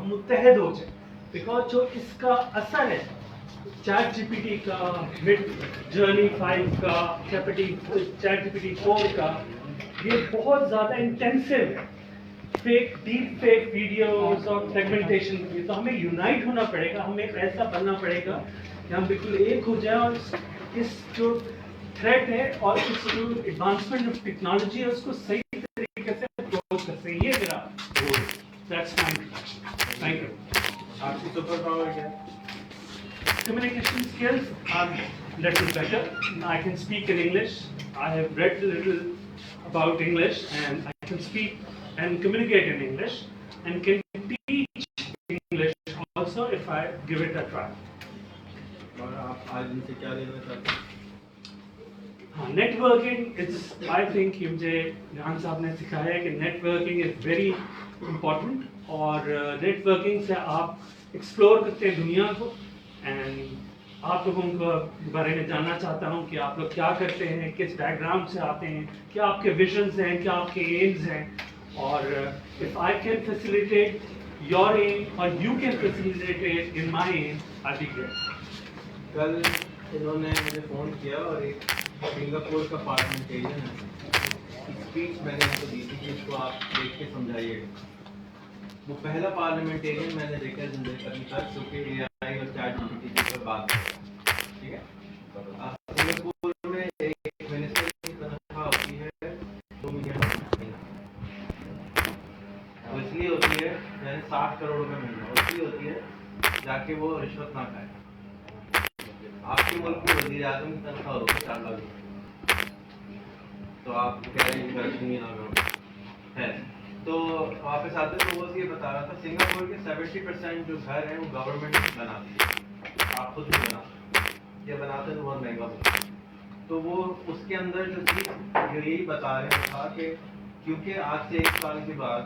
हम मुत्तहद हो जाए, बिकॉज जो इसका असर है चैट जीपीटी का, मिड जर्नी 5 का, चैट जीपीटी 4 का, ये बहुत ज़्यादा इंटेंसिव है डीप फेक वीडियोस और सेगमेंटेशन के लिए। तो हमें यूनाइट होना पड़ेगा, हमें ऐसा बनना पड़ेगा कि हम बिल्कुल एक हो जाए और इस जो थ्रेट है और इस जो एडवांसमेंट ऑफ टेक्नोलॉजी है उसको सही तरीके से अप्रोच कर सकें। ये मेरा गोल है। That's my thank you. आपकी सुपर पावर क्या है? Communication skills are little better. I can speak in English. I have read a little about English and I can speak and communicate in English and can teach English also if I give it a try. और आप आज इनसे क्या लेना चाहते हैं? हाँ, networking it's I think कि मुझे जान साहब ने सिखाया है कि नेटवर्किंग इज़ वेरी इम्पॉर्टेंट और नेटवर्किंग से आप एक्सप्लोर करते हैं दुनिया को एंड आप लोगों के बारे में जानना चाहता हूँ कि आप लोग क्या करते हैं, किस बैकग्राउंड से आते हैं, क्या आपके विजन्स हैं, क्या आपके एम्स हैं और if I can facilitate your aim और you can facilitate in my aim I be great. कल इन्होंने मुझे फ़ोन किया और एक सिंगापुर का पार्लियामेंटेरियन है, स्पीच मैंने इनको दी थी कि इसको आप देख के समझाइएगा। वो पहला पार्लियामेंटेरियन मैंने देखा है जिंदगी अभी तक जो कि एआई और चैट जीपीटी पर बात कर, ठीक है। सिंगापुर में एक मिनिस्टर की तनख्वाह होती है 2 मिलियन वो इसलिए होती है, यानी 60 करोड़ रुपये महीना इसलिए होती है जाके वो रिश्वत ना खाए। आपके मुल्क में वज़ीर आज़म की तनख्वाह होगी 4 लाख रुपये, तो आप कह रहे हैं करप्शन ना करो है। तो वापस आते तो वो ये बता रहा था सिंगापुर के 70% जो घर हैं वो गवर्नमेंट बनाती है, आप खुद नहीं बनाते, ये बनाते हैं तो बहुत महंगा होता है। तो वो उसके अंदर जो चीज़ जो यही बता रहे था कि क्योंकि आज से 1 साल के बाद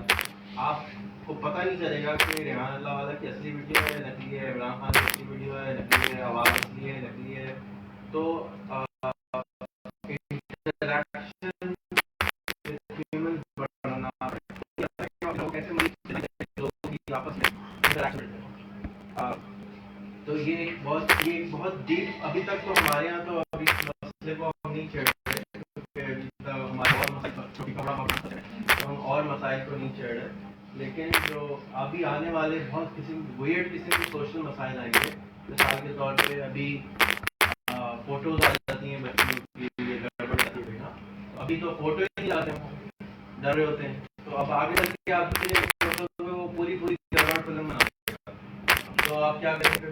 आपको पता नहीं चलेगा कि रेहान अल्लाह वाला की असली वीडियो है, नकली है, इमरान खान की असली वीडियो है, नकली है, आवाज़ असली है, नकली है। तो इंटरैक्शन ह्यूमन बढ़ना कैसे लोगों की आपस में इंटरैक्शन, तो ये बहुत डीप, अभी तक तो हमारे यहाँ तो अभी मसले को हम नहीं छेड़ रहे क्योंकि हमारे हम और मसाइल को नहीं छेड़ रहे, लेकिन जो अभी आने वाले बहुत वियर्ड किस्म के सोशल मसाइल आएंगे। मिसाल के तौर पे अभी फोटोज आ जाती हैं बच्चों की गड़बड़ जाती है ना, अभी तो फोटो ही नहीं आते हैं, डर रहे होते हैं। तो अब आगे चल के आपके वो पूरी गड़बड़ फिल्म बना, तो आप क्या करेंगे?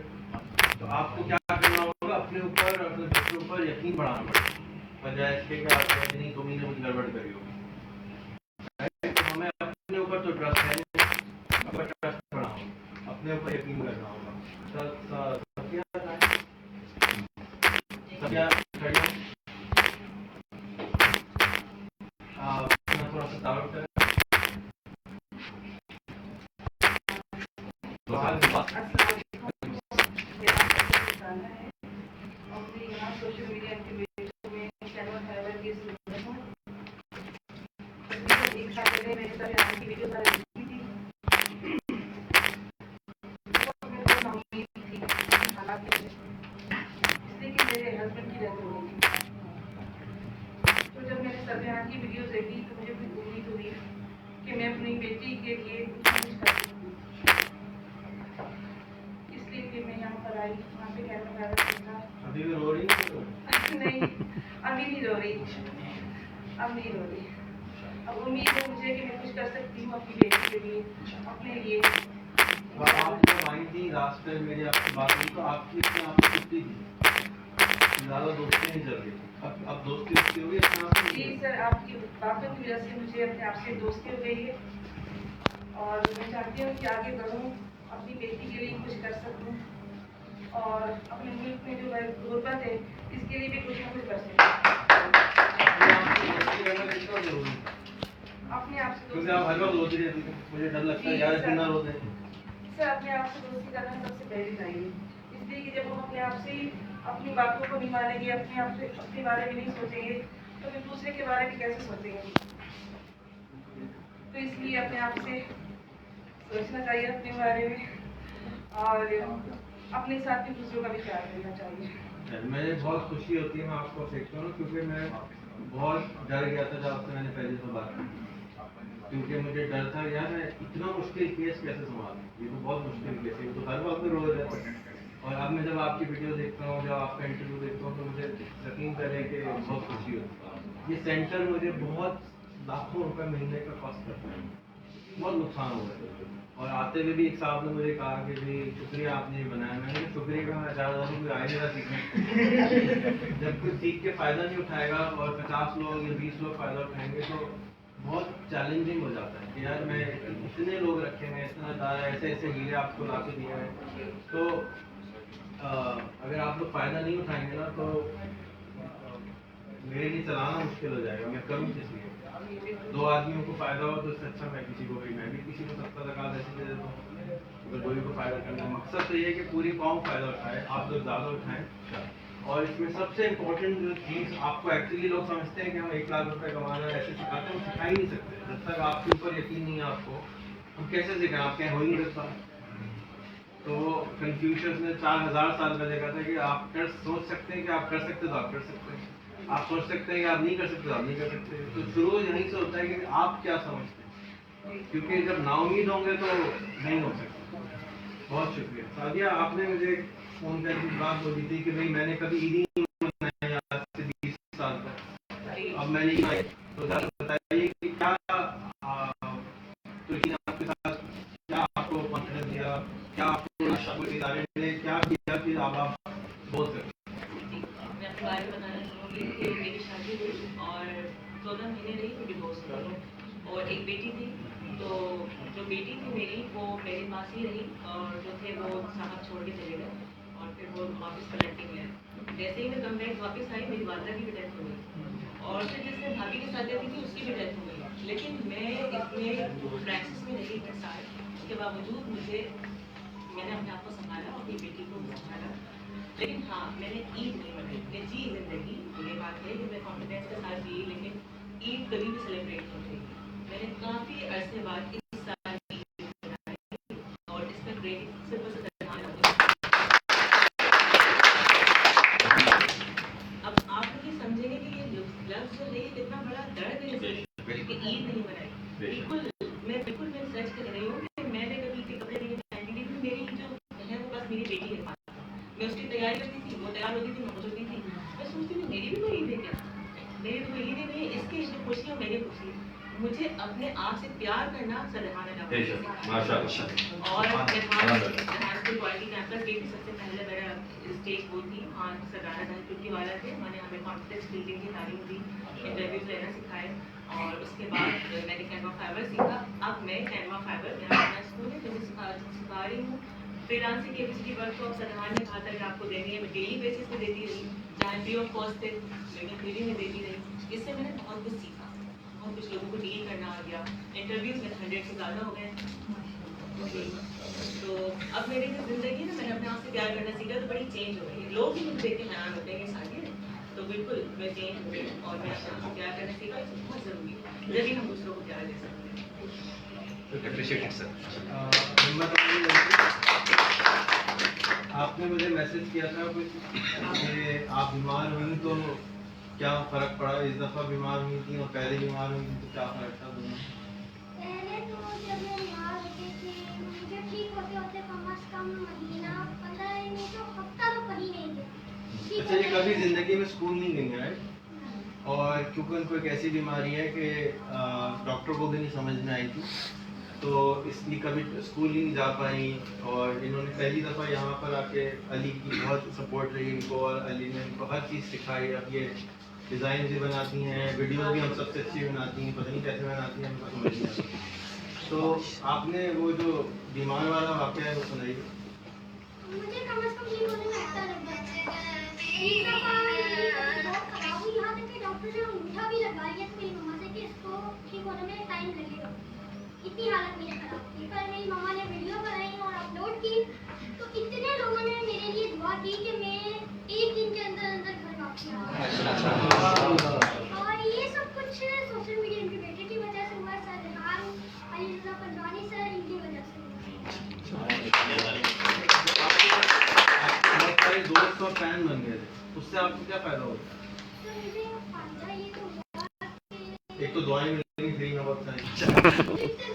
तो आपको क्या करना होगा, अपने ऊपर अपने बच्चों पर यकीन बढ़ाना पड़ेगा, बजाय इसके कि आप कहते नहीं तुम ही ने कुछ गड़बड़ करी होगी। तो हमें अपने ऊपर तो ट्रस्ट है, ट्रस्ट बढ़ाओ, अपने ऊपर यकीन करना होगा। थोड़ा सा दावत करें। सोशल मीडिया एक्टिविटीज में चैनल हैवर की स्टूडेंट हूं। एक साल पहले मैंने तब यहाँ की वीडियो सारी देखी थी, इसलिए कि मेरे हस्बैंड की डेथ हो गई। तो जब मैंने सब यहाँ की वीडियो देखी तो मुझे भी उम्मीद हुई कि मैं अपनी बेटी के लिए कुछ कर सकूँ, इसलिए कि मैं यहाँ पर आई। वहाँ पे कैमरा वगैरह था। अभी भी रो रही नहीं, अभी नहीं रो रही, अब नहीं रो रही। अब उम्मीद है मुझे कि मैं कुछ कर सकती हूँ अपनी बेटी के लिए, अपने लिए। आप जब आई थी लास्ट टाइम मेरी आपकी बात हुई तो आपकी अपने आप को छुट्टी थी, ज़्यादा दोस्ती नहीं चल रही थी, अब दोस्ती हो गई। जी सर, आपकी बातों की वजह से मुझे अपने आप से दोस्ती हो गई है और मैं चाहती हूँ कि आगे बढ़ूँ, अपनी बेटी के लिए कुछ कर सकूँ और अपने मुल्क में जो गुर्बत है इसके लिए भी कुछ ना कुछ कर सकूँ। अपने आप से क्योंकि आप हर वक्त रोती रहती हैं, मुझे डर लगता है यार इतना रोते हैं। सर, अपने आप से दोस्ती करना सबसे पहले चाहिए, इसलिए कि जब हम अपने आप से ही अपनी बातों को नहीं मानेंगे, अपने आप से अपने बारे में नहीं सोचेंगे तो फिर दूसरे के बारे में कैसे सोचेंगे। तो इसलिए अपने आप से सोचना चाहिए अपने बारे में और अपने साथ में दूसरों का भी ख्याल करना चाहिए। मुझे बहुत खुशी होती है, मैं आपको देखता हूँ, क्योंकि मैं बहुत डर गया था जब आपसे मैंने पहले से बात की, क्योंकि मुझे डर था यार मैं इतना मुश्किल केस कैसे संभालूं, ये तो बहुत मुश्किल केस है, ये तो हर वक्त में रोज है। और अब मैं जब आपकी वीडियो देखता हूँ, जब आपका इंटरव्यू देखता हूँ, तो मुझे यकीन करें कि बहुत खुशी होती है। ये सेंटर मुझे बहुत लाखों रुपए महीने का कॉस्ट करता है, बहुत नुकसान हो गया है। और आते हुए भी एक साहब ने मुझे कहा कि भाई शुक्रिया आपने ये बनाया, मैंने कहा शुक्रिया का मैं चाह रहा हूँ कोई आए नहीं सीखने जब कोई सीख के फ़ायदा नहीं उठाएगा और 50 लोग या 20 लोग फ़ायदा उठाएंगे तो बहुत चैलेंजिंग हो जाता है कि यार मैं इतने लोग रखे हैं, इतना सारा ऐसे ऐसे हीरे आपको ला के दिए हैं, तो अगर आप लोग फ़ायदा नहीं उठाएंगे ना तो मेरे लिए चलाना मुश्किल हो जाएगा, मैं करूँ किस लिए? 2 आदमियों को फायदा हो तो इससे अच्छा मैं किसी को भी, मैं भी किसी को 70 टका ऐसे दे देता हूँ, अगर कोई को फायदा करना है। मकसद तो ये है कि पूरी कौम फायदा उठाए, आप लोग ज़्यादा उठाएं। और इसमें सबसे इम्पोर्टेंट जो चीज़ आपको एक्चुअली लोग समझते हैं कि हम 1 लाख रुपए कमाना ऐसे सिखाते हैं, हम सिखा ही नहीं सकते जब तक आपके ऊपर यकीन नहीं है आपको, हम कैसे सिखाएं? आप क्या हो ही नहीं सकता। तो कन्फ्यूशियस ने 4000 साल पहले कहा था कि आप कर सोच सकते हैं कि आप कर सकते तो आप कर सकते हैं, आप सोच सकते हैं कि आप नहीं कर सकते तो आप नहीं कर सकते। तो शुरू यहीं से होता है कि आप क्या समझते हैं, क्योंकि जब नाउमीद होंगे तो नहीं हो सकता। बहुत शुक्रिया सादिया, आपने मुझे फोन करके बात बोली थी कि भाई मैंने कभी ईदी नहीं बनाई आज से 20 साल तक, अब मैंने तो बताइए कि क्या तो आपके साथ क्या आपको कॉन्फिडेंस दिया, क्या आपको इदारे ने क्या किया कि आप बोल सकते? मैं अपने बारे में बताना चाहूँगी कि मेरी शादी हुई और 14 महीने रही तो डिवोर्स हुआ और एक बेटी थी। तो जो बेटी थी मेरी वो मेरे पास ही रही और जो थे वो साहब छोड़ के चले गए और फिर वो वापस पलट गए। जैसे ही मैं कम बैक वापस आई मेरी वालदा की भी डेथ हो गई और फिर जिसने भाभी के साथ रहती थी उसकी भी डेथ हो गई। लेकिन मैं इतने प्रैक्टिस में रही 10 साल, उसके बावजूद मैंने अपने आप को संभाला, अपनी बेटी को संभाला। लेकिन हाँ, मैंने ईद नहीं मनाई, मैं जी जिंदगी, ये बात है कि मैं कॉन्फिडेंस के साथ जी, लेकिन ईद कभी भी सेलिब्रेट नहीं की। मैंने काफ़ी अरसे बाद इस साल ईद मनाई और इसका क्रेडिट सिर्फ और सिर्फ अब आप लोग समझेंगे कि ये लफ्ज़ जो है कितना बड़ा दर्द है कि ईद नहीं मनाई। बिल्कुल मैं सच कह रही हूँ कि मैंने कभी के कपड़े नहीं पहने, लेकिन मेरी जो है वो बस मेरी बेटी है। मैं उसकी तैयारी करती थी, वो तैयार होती थी, मैं होती थी। मैं सोचती थी मेरी भी कोई ईद है क्या, मेरी तो कोई ईद नहीं है, इसकी जो खुशी है मेरी खुशी। मुझे अपने आप से प्यार करना सराहना माशाल्लाह। और हाईस्कूल क्वालिटी कैंपस ये भी सबसे पहले मेरा स्टेज वो थी। हाँ, सराहना टुट्टी वाला थे, मैंने हमें कॉन्फिडेंस बिल्डिंग की तालीम दी, इंटरव्यूज लेना सिखाए और उसके बाद मैंने कैनवा फाइबर सीखा। अब मैं कैनवा फाइबर मेरा स्कूल है, मैं सिखा रही हूँ। फ्रीलांसिंग की एबीसीडी वर्कशॉप सराहना ने कहा था कि आपको देनी है, मैं डेली बेसिस पे देती रही, चाहे फ्री ऑफ कॉस्ट थे लेकिन फ्री में देती रही। इससे मैंने बहुत कुछ सीखा, बहुत कुछ लोगों को डील करना आ गया। इंटरव्यूज में 100 से ज़्यादा हो गए। तो अब मेरी जो ज़िंदगी है ना, मैंने अपने आप से प्यार करना सीखा, तो बड़ी चेंज हो गई है। लोग भी मुझे देख के हैरान होते हैं कि शादी है, तो बिल्कुल मैं चेंज हो गई और मैं अपने आप से प्यार करना सीखा। बहुत ज़रूरी है, जब हम दूसरों को प्यार दे सकते हैं। आपने मुझे मैसेज किया था कुछ कि आप बीमार हुई तो क्या फ़र्क पड़ा? इस दफ़ा बीमार हुई थी और पहले बीमार हुई थी तो क्या फ़र्क था दोनों? पहले तो जब मैं बीमार होती थी मुझे ठीक होते होते कम से कम महीना 15 दिन तो हफ्ता तो कहीं नहीं गया। अच्छा, ये कभी ज़िंदगी में स्कूल नहीं गई है और क्योंकि उनको एक ऐसी बीमारी है कि डॉक्टर को भी नहीं समझ में आई थी, तो इसलिए कभी स्कूल ही नहीं जा पाई। और इन्होंने पहली दफ़ा यहाँ पर आके अली की बहुत सपोर्ट रही इनको और अली ने इनको हर चीज़ सिखाई। अब ये डिज़ाइन भी बनाती हैं, वीडियो भी हम सबसे अच्छी बनाती हैं, पता नहीं कैसे बनाती हैं, हमको समझ नहीं आता। तो आपने वो जो बीमार वाला वाक़या है वो सुनाइए। मुझे कम से कम 3 महीने लगता है। एक दफा बहुत खराब हुई, यहाँ तक कि डॉक्टर ने अंगूठा भी लगवा लिया था मेरी मम्मा से कि इसको ठीक होने में टाइम लगेगा। इतनी हालत मेरी खराब थी, पर मेरी मम्मा ने वीडियो बनाई और अपलोड की, तो इतने लोगों ने मेरे लिए दुआ की कि मैं 1 दिन के अंदर अंदर घर वापस आ गई। और ये सब कुछ सोशल मीडिया इनकी बेटे की वजह से हुआ, सर रेहान, अली रज़ा पंजवानी सर, इनकी वजह से। हमारे दोस्त और फैन बन गए थे, उससे आपको क्या फायदा होता है? तो मुझे फायदा ये तो हुआ कि एक तो दुआएं मिलेंगी फ्री में बहुत सारी। जिससे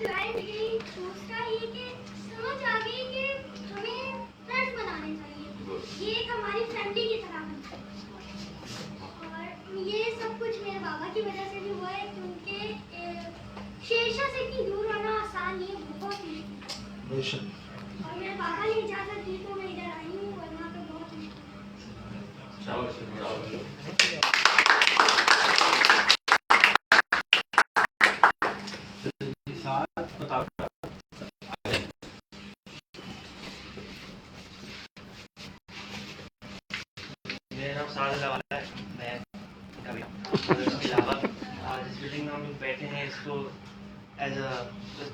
ड्राइव की दूसरा ये कि समझ आ गई कि हमें फ्रेंड्स बनाने चाहिए, ये एक हमारी फैमिली की तरह बनता है। और ये सब कुछ मेरे बाबा की वजह से भी हुआ है, क्योंकि शेरशाह से इतनी दूर रहना आसान नहीं है, बहुत ही। बेशक। और मेरे पापा ने इजाज़त दी तो मैं इधर आई हूँ, वरना तो बहुत मुश्किल। साथ बताओ। मेरा नाम साद अलावाला है। मैं इसके अलावा जिस बिल्डिंग में हम लोग बैठे हैं इसको एज अ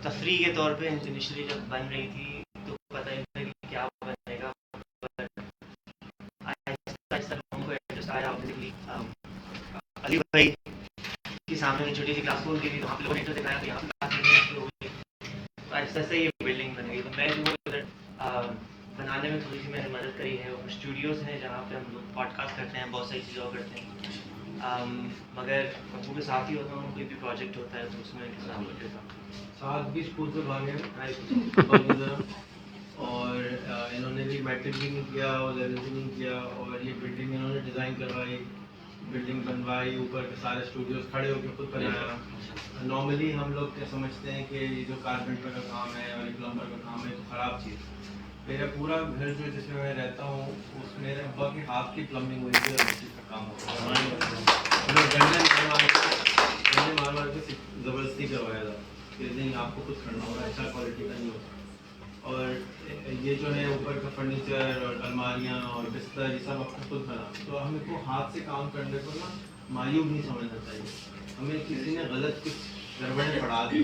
तफरी के तौर पे इनिशियली जब बन रही थी तो पता नहीं था कि क्या बनेगा, आहिस्ता आहिस्ता लोगों को एडजस्ट आया। ऑब्वियसली अली भाई के सामने छोटी सी क्लास खोल दी थी तो आप लोगों ने इंटर दिखाया तो यहाँ पे आहिस्ता आहिस्ता ये बिल्डिंग बन गई। तो मैं जो उधर बनाने में थोड़ी सी मैंने मदद करी है। वो स्टूडियोज़ हैं जहाँ पे हम लोग पॉडकास्ट करते हैं, बहुत सारी चीज़ें और करते हैं। मगर अबू के साथ ही होता हूँ, कोई भी प्रोजेक्ट होता है तो उसमें साथ देता हूँ। साथ भी स्कूल से भागे और इन्होंने भी मैट्रिक भी नहीं किया और लेवल भी नहीं किया, और ये बिल्डिंग इन्होंने डिज़ाइन करवाई, बिल्डिंग बनवाई, ऊपर के सारे स्टूडियोज खड़े होकर खुद बनाया। नॉर्मली हम लोग क्या समझते हैं कि ये जो कारपेंटर का काम है और प्लम्बर का काम है तो ख़राब चीज़। मेरा पूरा घर जो जिसमें मैं रहता हूँ उस मेरे अब्बा के हाथ की प्लम्बिंग हुई थी और उस चीज़ का काम होता है। डंडे मार मार के ज़बरदस्ती करवाया था कि नहीं आपको खुद करना होगा, अच्छा क्वालिटी का नहीं होता। और ये जो है ऊपर का फर्नीचर और अलमारियाँ और बिस्तर ये सब आपको खुद बना, तो हमें को हाथ से काम करने को ना मायूब नहीं समझना चाहिए। हमें किसी ने गलत कुछ गड़बड़ें पढ़ा दी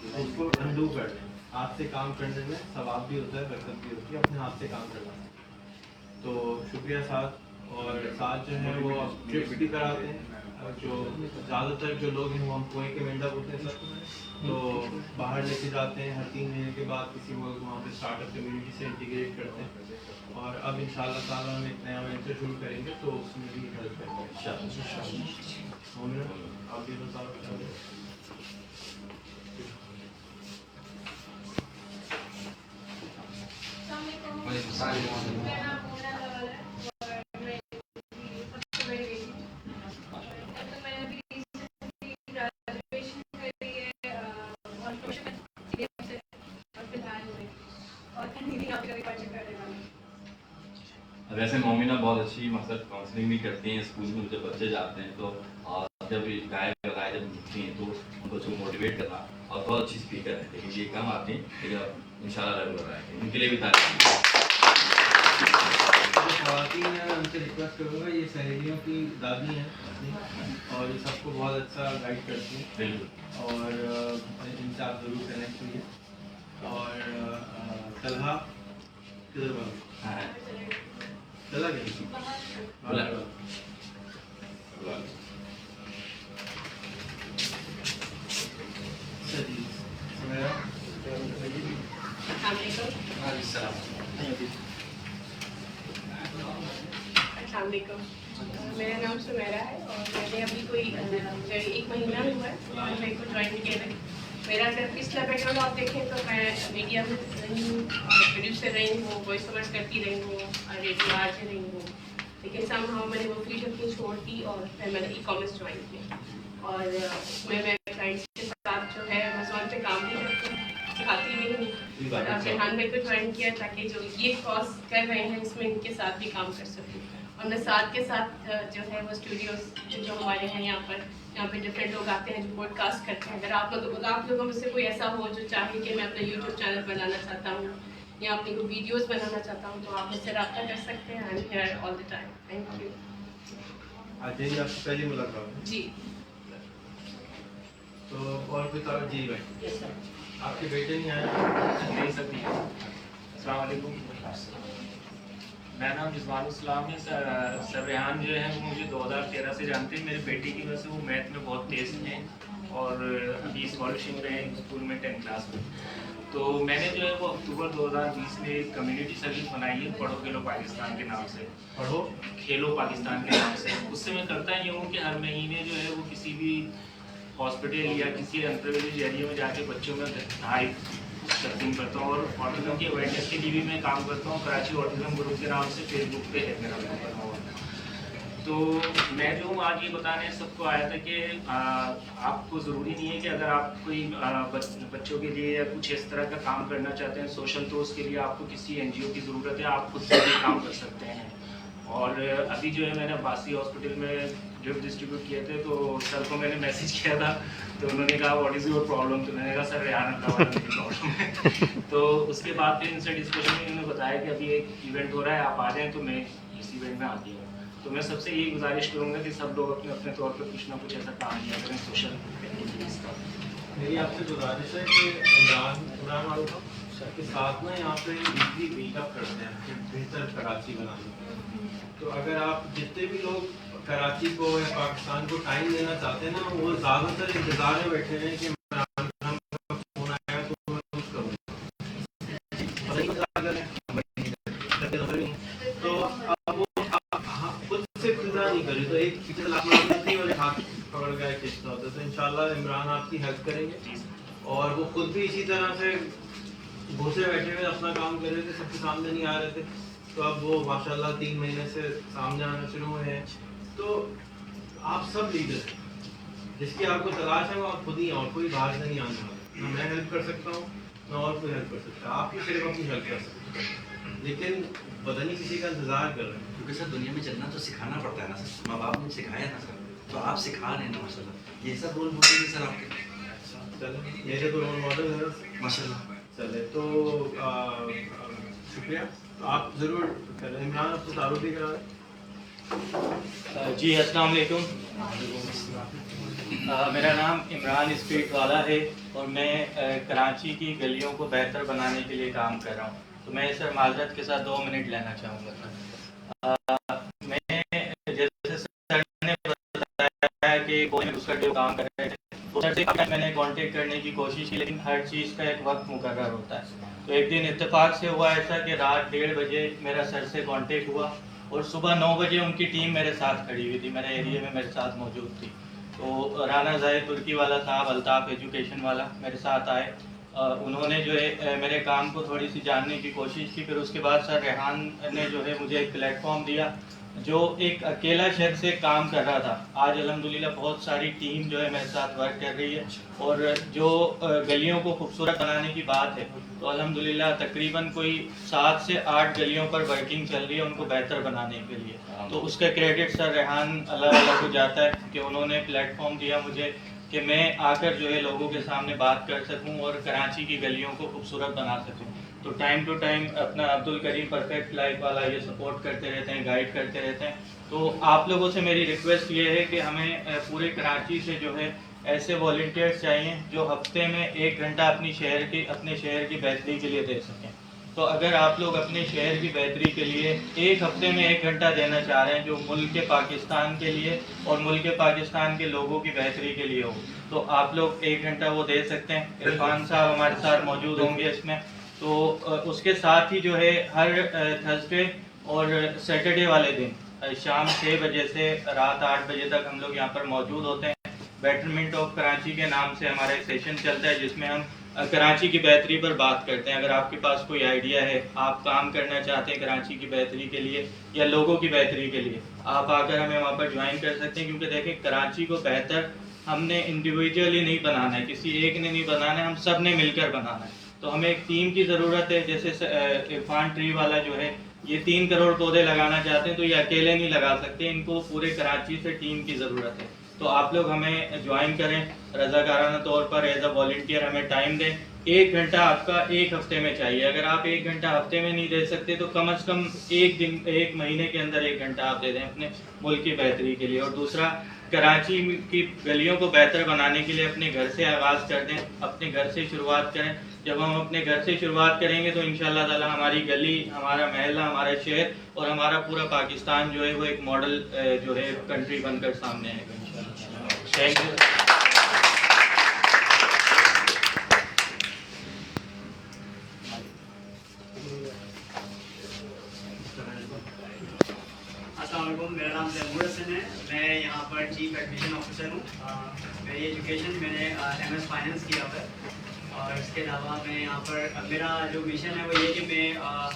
तो उसको अंडू कर दें। हाथ से काम करने में सवाब भी होता है, बरकत भी होती है, अपने हाथ से काम करना। तो शुक्रिया साथ। और साथ जो है वो ट्रिप्स भी कराते हैं, जो ज़्यादातर जो लोग हैं वो हम कुएँ के मेंढक होते हैं सब, तो बाहर लेके जाते हैं हर 3 महीने के बाद किसी को वहाँ पे स्टार्टअप कम्युनिटी से इंटीग्रेट करते हैं। और अब इंशाल्लाह ताला हम एक नया वेंचर शुरू करेंगे तो उसमें भी हेल्प करेंगे। आप भी बताओ। वैसे मोमिना बहुत अच्छी मतलब काउंसलिंग भी करती हैं स्कूल में, जब बच्चे जाते हैं तो जब गाय वगैरह जब उठती हैं तो उनको जो मोटिवेट करना, और बहुत अच्छी स्पीकर है, लेकिन ये कम आती हैं, लेकिन इंशाल्लाह रेगुलर आएंगे, उनके लिए भी तारीफ। ख़वातीन हैं, मैं उनसे रिक्वेस्ट करूँगा, ये सहेलियों की दादी हैं और ये सबको बहुत अच्छा गाइड करती हैं। बिल्कुल। और इनसे आप ज़रूर कनेक्ट हुई। और तलहा किधर बात चला गया मेरा नाम सुमेरा है और मैंने अभी कोई 1 महीना हुआ है और मेरे को ज्वाइन किया है। मेरा अगर पिछला बैकग्राउंड आप देखें तो मैं मीडिया में रही हूँ, प्रोड्यूसर रही हूँ, वॉइस ओवर्स करती रही हूँ और रेडियो आर्ट रही हूँ, लेकिन समहाउ मैंने वो फील्ड अपनी छोड़ दी और फिर मैंने ई-कॉमर्स ज्वाइन किया। और उसमें मैं क्लाइंट्स के साथ जो है अमेज़ॉन पे काम भी करती हूँ, सिखाती भी हूँ। और रेहान भाई को ज्वाइन किया ताकि जो ये कॉर्स कर रहे हैं इसमें इनके साथ भी काम कर सकूँ। और मैं साथ के साथ जो है वो स्टूडियोज़ जो हमारे हैं यहाँ पे डिफरेंट लोग आते हैं जो पॉडकास्ट करते हैं। अगर आप लोगों में से कोई ऐसा हो जो चाहे कि मैं अपना यूट्यूब चैनल बनाना चाहता हूँ या अपनी कोई वीडियोस बनाना चाहता हूँ तो आप मुझसे रब्ता कर सकते हैं। I am here all the time. Thank you. आज ही आपकी पहली मुलाकात है जी। तो और कुछ और जी भाई यस सर। आपके बेटे नहीं आए? नहीं सर नहीं। अस्सलाम वालेकुम। मेरा नाम रिजवानुल इस्लाम है। सर रेहान जो है वो मुझे 2013 से जानते हैं। मेरे बेटे की वजह से वो मैथ में बहुत तेज़ हैं और अभी स्कॉलरशिप में हैं स्कूल में 10 क्लास में। तो मैंने जो है वो अक्टूबर 2020 में एक कम्युनिटी सर्विस बनाई है पढ़ो खेलो पाकिस्तान के नाम से। पढ़ो खेलो पाकिस्तान के नाम से। उससे मैं करता ये हूँ कि हर महीने जो है वो किसी भी हॉस्पिटल या किसी अनप्रिविलेज एरिया में जाके बच्चों में हाइक सर्फिंग करता हूँ और ऑटिज्म की अवेयरनेस के लिए भी मैं काम करता हूँ। कराची ऑटिज्म ग्रुप के नाम से फेसबुक पे है मेरा ग्रुप बना हुआ। तो मैं जो हूँ आज ये बताने सबको आया था कि आपको ज़रूरी नहीं है कि अगर आप कोई बच्चों के लिए या कुछ इस तरह का काम करना चाहते हैं सोशल, तो उसके लिए आपको किसी NGO की ज़रूरत है, आप खुद से भी काम कर सकते हैं। और अभी जो है मैंने अब्बासी हॉस्पिटल में ड्रिप डिस्ट्रीब्यूट किए थे, तो सर को मैंने मैसेज किया था, तो उन्होंने कहा व्हाट इज़ योर प्रॉब्लम, तो मैंने कहा सर रेहान अल्लाह वाला मेरी प्रॉब्लम है। तो उसके बाद फिर इनसे डिस्कशन में उन्होंने बताया कि अभी एक इवेंट हो रहा है, आप आ जाएँ, तो मैं इस इवेंट में आ गया। तो मैं सबसे यही गुजारिश करूँगा कि सब लोग अपने अपने तौर पर कुछ ना कुछ ऐसा काम किया करें सोशल एक्टिविटीज़ का। मेरी आपसे गुजारिश है कि इमरान के साथ ना यहाँ पे वीकली मीटअप करते हैं कि बेहतर कराची बनाने। तो अगर आप जितने भी लोग कराची को या पाकिस्तान को टाइम देना चाहते हैं ना, वो ज़्यादातर इंतज़ार में बैठे हैं कि इमरान खान का फ़ोन आया तो मैं कुछ करूँगा। तो अब वो खुद से खुदा नहीं करे तो एक पिछले लाख में और एक हाथ पकड़ गया खींचना होता है। तो इंशाल्लाह इमरान आपकी हेल्प करेंगे और वो खुद भी इसी तरह से घुसे बैठे हुए अपना काम कर रहे थे, सबके सामने नहीं आ रहे थे, तो अब वो माशाल्लाह 3 महीने से सामने आना शुरू हुए हैं। तो आप सब लीडर हैं, जिसकी आपको तलाश है वो आप खुद ही हैं और कोई बाहर से नहीं आने वाला। ना मैं हेल्प कर सकता हूँ ना और कोई हेल्प कर सकता है, आप ही सिर्फ अपनी हेल्प कर सकते हैं, लेकिन पता नहीं किसी का इंतजार कर रहे हैं। क्योंकि सर दुनिया में चलना तो सिखाना पड़ता है ना सर, माँ बाप ने सिखाया ना सर, तो आप सिखा रहे हैं ना माशाल्लाह। ये सब रोल मॉडल है सर आपके। चले मेरे तो रोल मॉडल है माशाल्लाह। चले तो शुक्रिया, तो आप ज़रूर करें। इमरान आपसे तारुफ भी करा दें। जी अस्सलाम वालेकुम। मेरा नाम इमरान स्पीड वाला है और मैं कराची की गलियों को बेहतर बनाने के लिए काम कर रहा हूँ। तो मैं सर माजरत के साथ 2 मिनट लेना चाहूँगा। मैं जैसे सर ने बताया कि कोई दूसरा जो काम कर रहे थे, तो सर से मैंने कांटेक्ट करने की कोशिश की, लेकिन हर चीज़ का एक वक्त मुकर्रर होता है। तो एक दिन इत्तेफाक से हुआ ऐसा कि रात 1:30 बजे मेरा सर से कांटेक्ट हुआ और सुबह 9 बजे उनकी टीम मेरे साथ खड़ी हुई थी, मेरे एरिया में मेरे साथ मौजूद थी। तो राना जाहिद तुर्की वाला साहब, अल्ताफ़ एजुकेशन वाला, मेरे साथ आए। उन्होंने जो है मेरे काम को थोड़ी सी जानने की कोशिश की। फिर उसके बाद सर रेहान ने जो है मुझे एक प्लेटफॉर्म दिया, जो एक अकेला शख्स से काम कर रहा था। आज अल्हम्दुलिल्लाह बहुत सारी टीम जो है मेरे साथ वर्क कर रही है और जो गलियों को खूबसूरत बनाने की बात है, तो अल्हम्दुलिल्लाह तकरीबन कोई 7 से 8 गलियों पर वर्किंग चल रही है उनको बेहतर बनाने के लिए। तो उसका क्रेडिट सर रेहान अल्लाह को जाता है कि उन्होंने प्लेटफॉर्म दिया मुझे कि मैं आकर जो है लोगों के सामने बात कर सकूं और कराची की गलियों को खूबसूरत बना सकूं। तो टाइम टू टाइम अपना अब्दुल करीम परफेक्ट लाइफ वाला ये सपोर्ट करते रहते हैं, गाइड करते रहते हैं। तो आप लोगों से मेरी रिक्वेस्ट ये है कि हमें पूरे कराची से जो है ऐसे वॉलंटियर्स चाहिए जो हफ्ते में 1 घंटा अपने शहर की बेहतरी के लिए दे सकें। तो अगर आप लोग अपने शहर की बेहतरी के लिए एक हफ्ते में 1 घंटा देना चाह रहे हैं जो मुल्क पाकिस्तान के लिए और मुल्क पाकिस्तान के लोगों की बेहतरी के लिए हो, तो आप लोग 1 घंटा वो दे सकते हैं। इरफान साहब हमारे साथ मौजूद होंगे इसमें। तो उसके साथ ही जो है हर थर्सडे और सैटरडे वाले दिन शाम 6 बजे से रात 8 बजे तक हम लोग यहाँ पर मौजूद होते हैं। बेटरमेंट ऑफ कराची के नाम से हमारा एक सेशन चलता है जिसमें हम कराची की बेहतरी पर बात करते हैं। अगर आपके पास कोई आइडिया है, आप काम करना चाहते हैं कराची की बेहतरी के लिए या लोगों की बेहतरी के लिए, आप आकर हमें वहाँ पर ज्वाइन कर सकते हैं। क्योंकि देखें, कराची को बेहतर हमने इंडिविजुअली नहीं बनाना है, किसी एक ने नहीं बनाना है, हम सब ने मिलकर बनाना है। तो हमें एक टीम की ज़रूरत है। जैसे इरफान ट्री वाला जो है ये 3 करोड़ पौधे लगाना चाहते हैं, तो ये अकेले नहीं लगा सकते, इनको पूरे कराची से टीम की ज़रूरत है। तो आप लोग हमें ज्वाइन करें रज़ाकाराना तौर पर, एज अ वॉलंटियर हमें टाइम दें। 1 घंटा आपका 1 हफ्ते में चाहिए। अगर आप 1 घंटा हफ्ते में नहीं दे सकते तो कम से कम 1 महीने के अंदर 1 घंटा आप दे दें अपने मुल्क की बेहतरी के लिए। और दूसरा, कराची की गलियों को बेहतर बनाने के लिए अपने घर से आगाज़ कर दें, अपने घर से शुरुआत करें। जब हम अपने घर से शुरुआत करेंगे तो इंशाअल्लाह ताला हमारी गली, हमारा महल्ला, हमारा शहर और हमारा पूरा पाकिस्तान जो है वो एक मॉडल जो है कंट्री बनकर सामने आएगा इंशाअल्लाह। Thank you. मेरा नाम तैमूर हसन है। मैं यहाँ पर चीफ एडमिशन ऑफिसर हूँ। मेरी एजुकेशन मैंने MS फाइनेंस किया है और इसके अलावा मैं यहाँ पर मेरा जो मिशन है वो ये कि मैं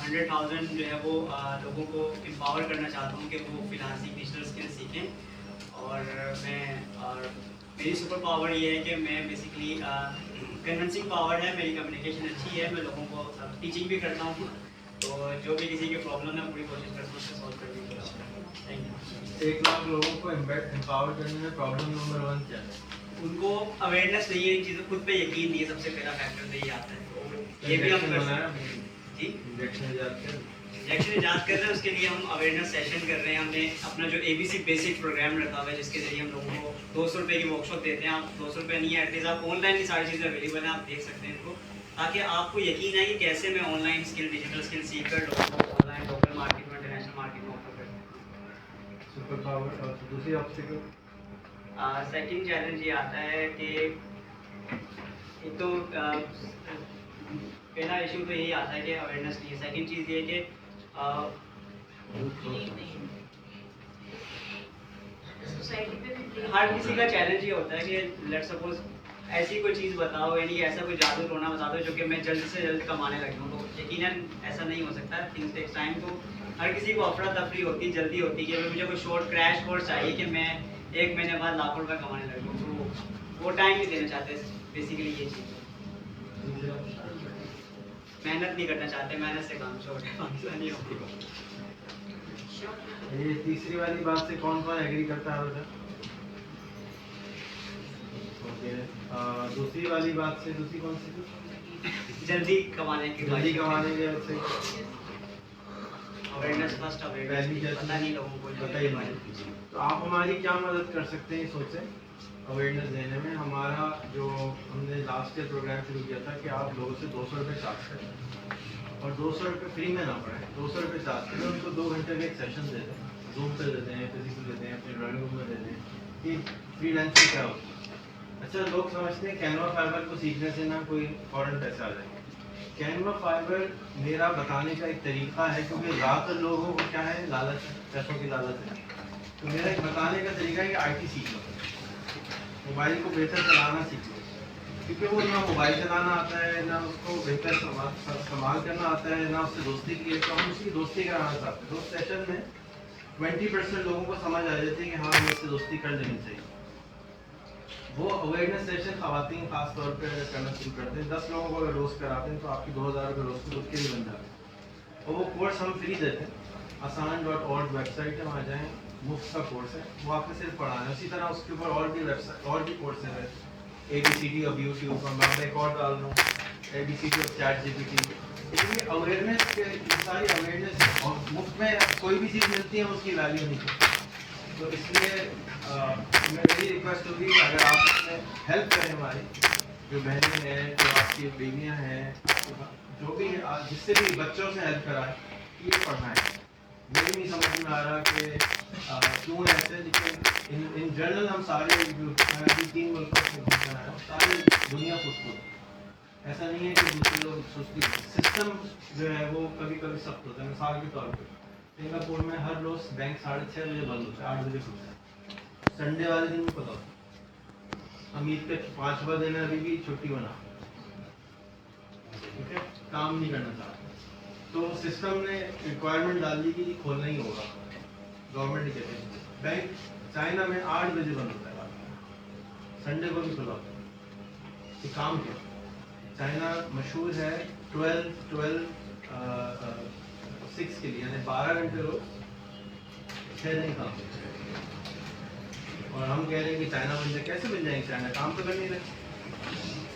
100,000 जो है वो लोगों को एम्पावर करना चाहता हूँ कि वो फ्रीलांसिंग डिजिटल स्किल सीखें। और मेरी सुपर पावर ये है कि मैं बेसिकली कन्विंसिंग पावर है, मेरी कम्युनिकेशन अच्छी है, मैं लोगों को टीचिंग भी करता हूँ, तो जो भी किसी की प्रॉब्लम है पूरी कोशिश करता हूँ उससे सॉल्व करने की। Thank you. 1 लाख लोगों को एम्पावर करने में प्रॉब्लम नंबर 1 क्या है? उनको अवेयरनेस नहीं है इन चीज़ों, खुद पे यकीन नहीं है, सबसे पहला फैक्टर तो ये आता है। तो ये भी हम कर सकते हैं जी। इंजेक्शन इजाद कर रहे हैं, उसके लिए हम अवेयरनेस सेशन कर रहे हैं। हमने अपना जो ABC बेसिक प्रोग्राम रखा हुआ है जिसके जरिए हम लोगों को 200 रुपये की वर्कशॉप देते हैं। आप 200 रुपये नहीं है, एटलीस्ट आप ऑनलाइन की सारी चीज़ें अवेलेबल हैं, आप देख सकते हैं इनको, ताकि आपको यकीन है कि कैसे मैं ऑनलाइन स्किल डिजिटल स्किल सीख कर लोगों को ऑनलाइन लोकल मार्केट में इंटरनेशनल मार्केट में ऑफर करते हैं। Super power. और दूसरी ऑब्स्टिकल सेकंड चैलेंज ये आता है कि एक तो पहला इशू तो यही आता है कि अवेयरनेस नहीं है। सेकंड चीज़ ये कि हर किसी का चैलेंज ये होता है कि लेट्स सपोज ऐसी कोई चीज़ बताओ, यानी ऐसा कोई जादू टोना बता दो जो कि मैं जल्द से जल्द कमाने लग जाऊँ, तो यकीनन ऐसा नहीं हो सकता। Things takes time. तो हर किसी को अफरा तफरी होती है, जल्दी होती है कि मुझे कोई शॉर्ट क्रैश कोर्स चाहिए कि मैं 1 महीने बाद लाखों रुपये कमाने लग जाऊँ, तो वो टाइम नहीं देना चाहते। बेसिकली ये चीज़ मेहनत नहीं करना चाहते, मेहनत से काम शॉर्ट है नहीं होती। ये तीसरी वाली बात से कौन कौन एग्री करता है उधर? ओके। दूसरी वाली बात से दूसरी कौन सी थी? जल्दी कमाने की, जल्दी कमाने के से अवेयरनेस फर्स्ट, अवेयरनेस पता नहीं लोगों को, पता ही नहीं। तो आप हमारी क्या मदद कर सकते हैं सोचे अवेयरनेस देने में? हमारा जो हमने लास्ट ईयर प्रोग्राम शुरू किया था कि आप लोगों से 200 रुपये चार्ज करें और 200 रुपये फ्री में ना पड़े, 200 रुपये चार्ज करें, उनको 2 घंटे का एक सेशन दे दें, जूम पे देते हैं, फिजिकल देते हैं, अपने ड्राइंग रूम में देते हैं कि फ्रीलांसिंग क्या होता है। अच्छा, लोग समझते हैं कैनवा फाइबर को सीखने से ना कोई फ़ौरन पैसा आ जाएगा। कैनवा फाइबर मेरा बताने का एक तरीका है, क्योंकि ज़्यादातर लोगों को क्या है, लालच, पैसों की लालच है। तो मेरा एक बताने का तरीका है कि IT सीख लो, मोबाइल को बेहतर चलाना सीख लो, क्योंकि वो ना मोबाइल चलाना आता है, ना उसको बेहतर इस्तेमाल करना आता है, ना उससे दोस्ती की है, तो हम उसकी दोस्ती कराना चाहते हैं। तो सेशन में 20% लोगों को समझ आ जाती है कि हाँ हमें इससे दोस्ती कर लेनी चाहिए। वो अवेयरनेस सेशन ख़वातीन खास तौर पे करना शुरू करते हैं। 10 लोगों को अगर रोज़ कराते हैं तो आपकी 2000 रुपये रोज़ के उसके लिए बन जाते हैं। और वो कोर्स हम फ्री देते हैं। asan.org वेबसाइट है, वहाँ जाएँ, मुफ्त का कोर्स है, वो आपने सिर्फ पढ़ाना है। उसी तरह उसके ऊपर और भी वेबसाइट और भी कोर्स है, ABCD ऑफ यूट्यूब पर मैं एक और डाल रहा हूँ, ABCD ऑफ ChatGPT। इसलिए अवेयरनेस के सारी अवेयरनेस और मुफ्त में कोई भी चीज़ मिलती है उसकी वैल्यू नहीं है। तो इसलिए मेरी रिक्वेस्ट होगी कि अगर आप इसमें हेल्प करें, हमारी जो बहनें हैं, जो आपकी बेबियाँ हैं, जो भी जिससे भी बच्चों से हेल्प कराएं, ये पढ़ाएं। मुझे नहीं समझ में आ रहा कि क्यों ऐसे, लेकिन इन जनरल हम सारे जो 3 मुल्कों से घूमकर आए हैं, सारी दुनिया सुस्त। ऐसा नहीं है कि दूसरे लोग सुस्ती, सिस्टम जो है वो कभी कभी सख्त होता है। मिसाल के तौर पर सिंगापुर में हर रोज़ बैंक 6:30 बजे बंद होता है, 8 बजे खुलता है। संडे वाले दिन भी पता होता, अमीर के 5वां दिन अभी भी छुट्टी बना, ठीक है, काम नहीं करना चाहते। तो सिस्टम ने रिक्वायरमेंट डाल दी कि खोलना ही होगा, गवर्नमेंट ही कहते हैं। बैंक चाइना में 8 बजे बंद होता है रात में, संडे को भी खुला होता है। ये काम क्या? चाइना मशहूर है 12-6 के लिए, यानी 12 घंटे रोज 6 दिन काम। और हम कह रहे हैं कि चाइना बन जाए, कैसे बन जाएंगे? चाइना काम तो कर नहीं रहे।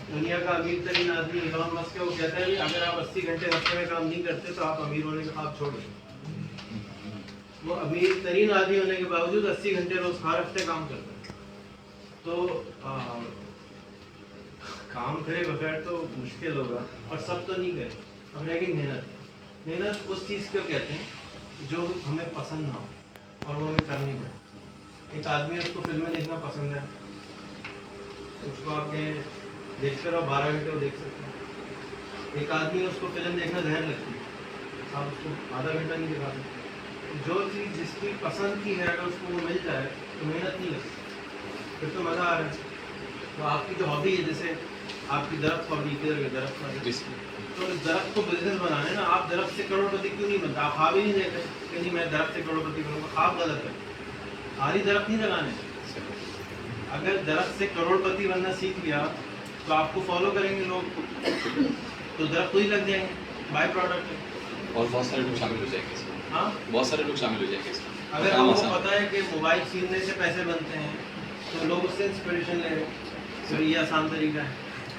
दुनिया का अमीर तरीन आदमी इलॉन मस्क वो कहता है कि अगर आप 80 घंटे हफ्ते में काम नहीं करते तो आप अमीर होने का ख्वाब छोड़ दें। वो अमीर तरीन आदमी होने के बावजूद 80 घंटे रोज हर हफ्ते काम करता है। तो काम करे बगैर तो मुश्किल होगा, और सब तो नहीं करे। अब रह गई मेहनत। मेहनत उस चीज़ को कहते हैं जो हमें पसंद ना हो और वो हमें करनी पड़े। एक आदमी उसको फिल्में देखना पसंद है, उसको आपने देख कर 12 घंटे वो देख सकते हैं। एक आदमी उसको फिल्म देखना जहर लगती है, आप उसको आधा घंटा नहीं दिखा सकते। जो चीज़ जिसकी पसंद की है अगर उसको वो मिल जाए तो मेहनत नहीं लगती, फिर तो मज़ा आ रहा है। तो आपकी जो हॉबी है, जैसे आपकी दरख्त हॉबी, किधर दरख्त हॉबी, तो इस दरख्त को बिजनेस बनाने ना, आप दरख्त से करोड़पति क्यों नहीं बनते? आप ख्वाब ही नहीं देखते कि नहीं मैं दरख्त से करोड़पति बनूंगा, ख्वाब गलत है। सारी दरख्त नहीं लगाने। अगर दरख्त से करोड़पति बनना सीख लिया तो आपको फॉलो करेंगे लोग, तो दरख्त तो ही लग जाएंगे, बाय प्रोडक्ट है। और बहुत सारे लोग शामिल हो जाएंगे इसमें। हाँ, बहुत सारे लोग शामिल हो जाएंगे इसमें। अगर काम आपको आसान। पता है कि मोबाइल छीनने से पैसे बनते हैं तो लोग उससे इंस्पिरेशन ले रहे हैं, तो ये आसान तरीका है।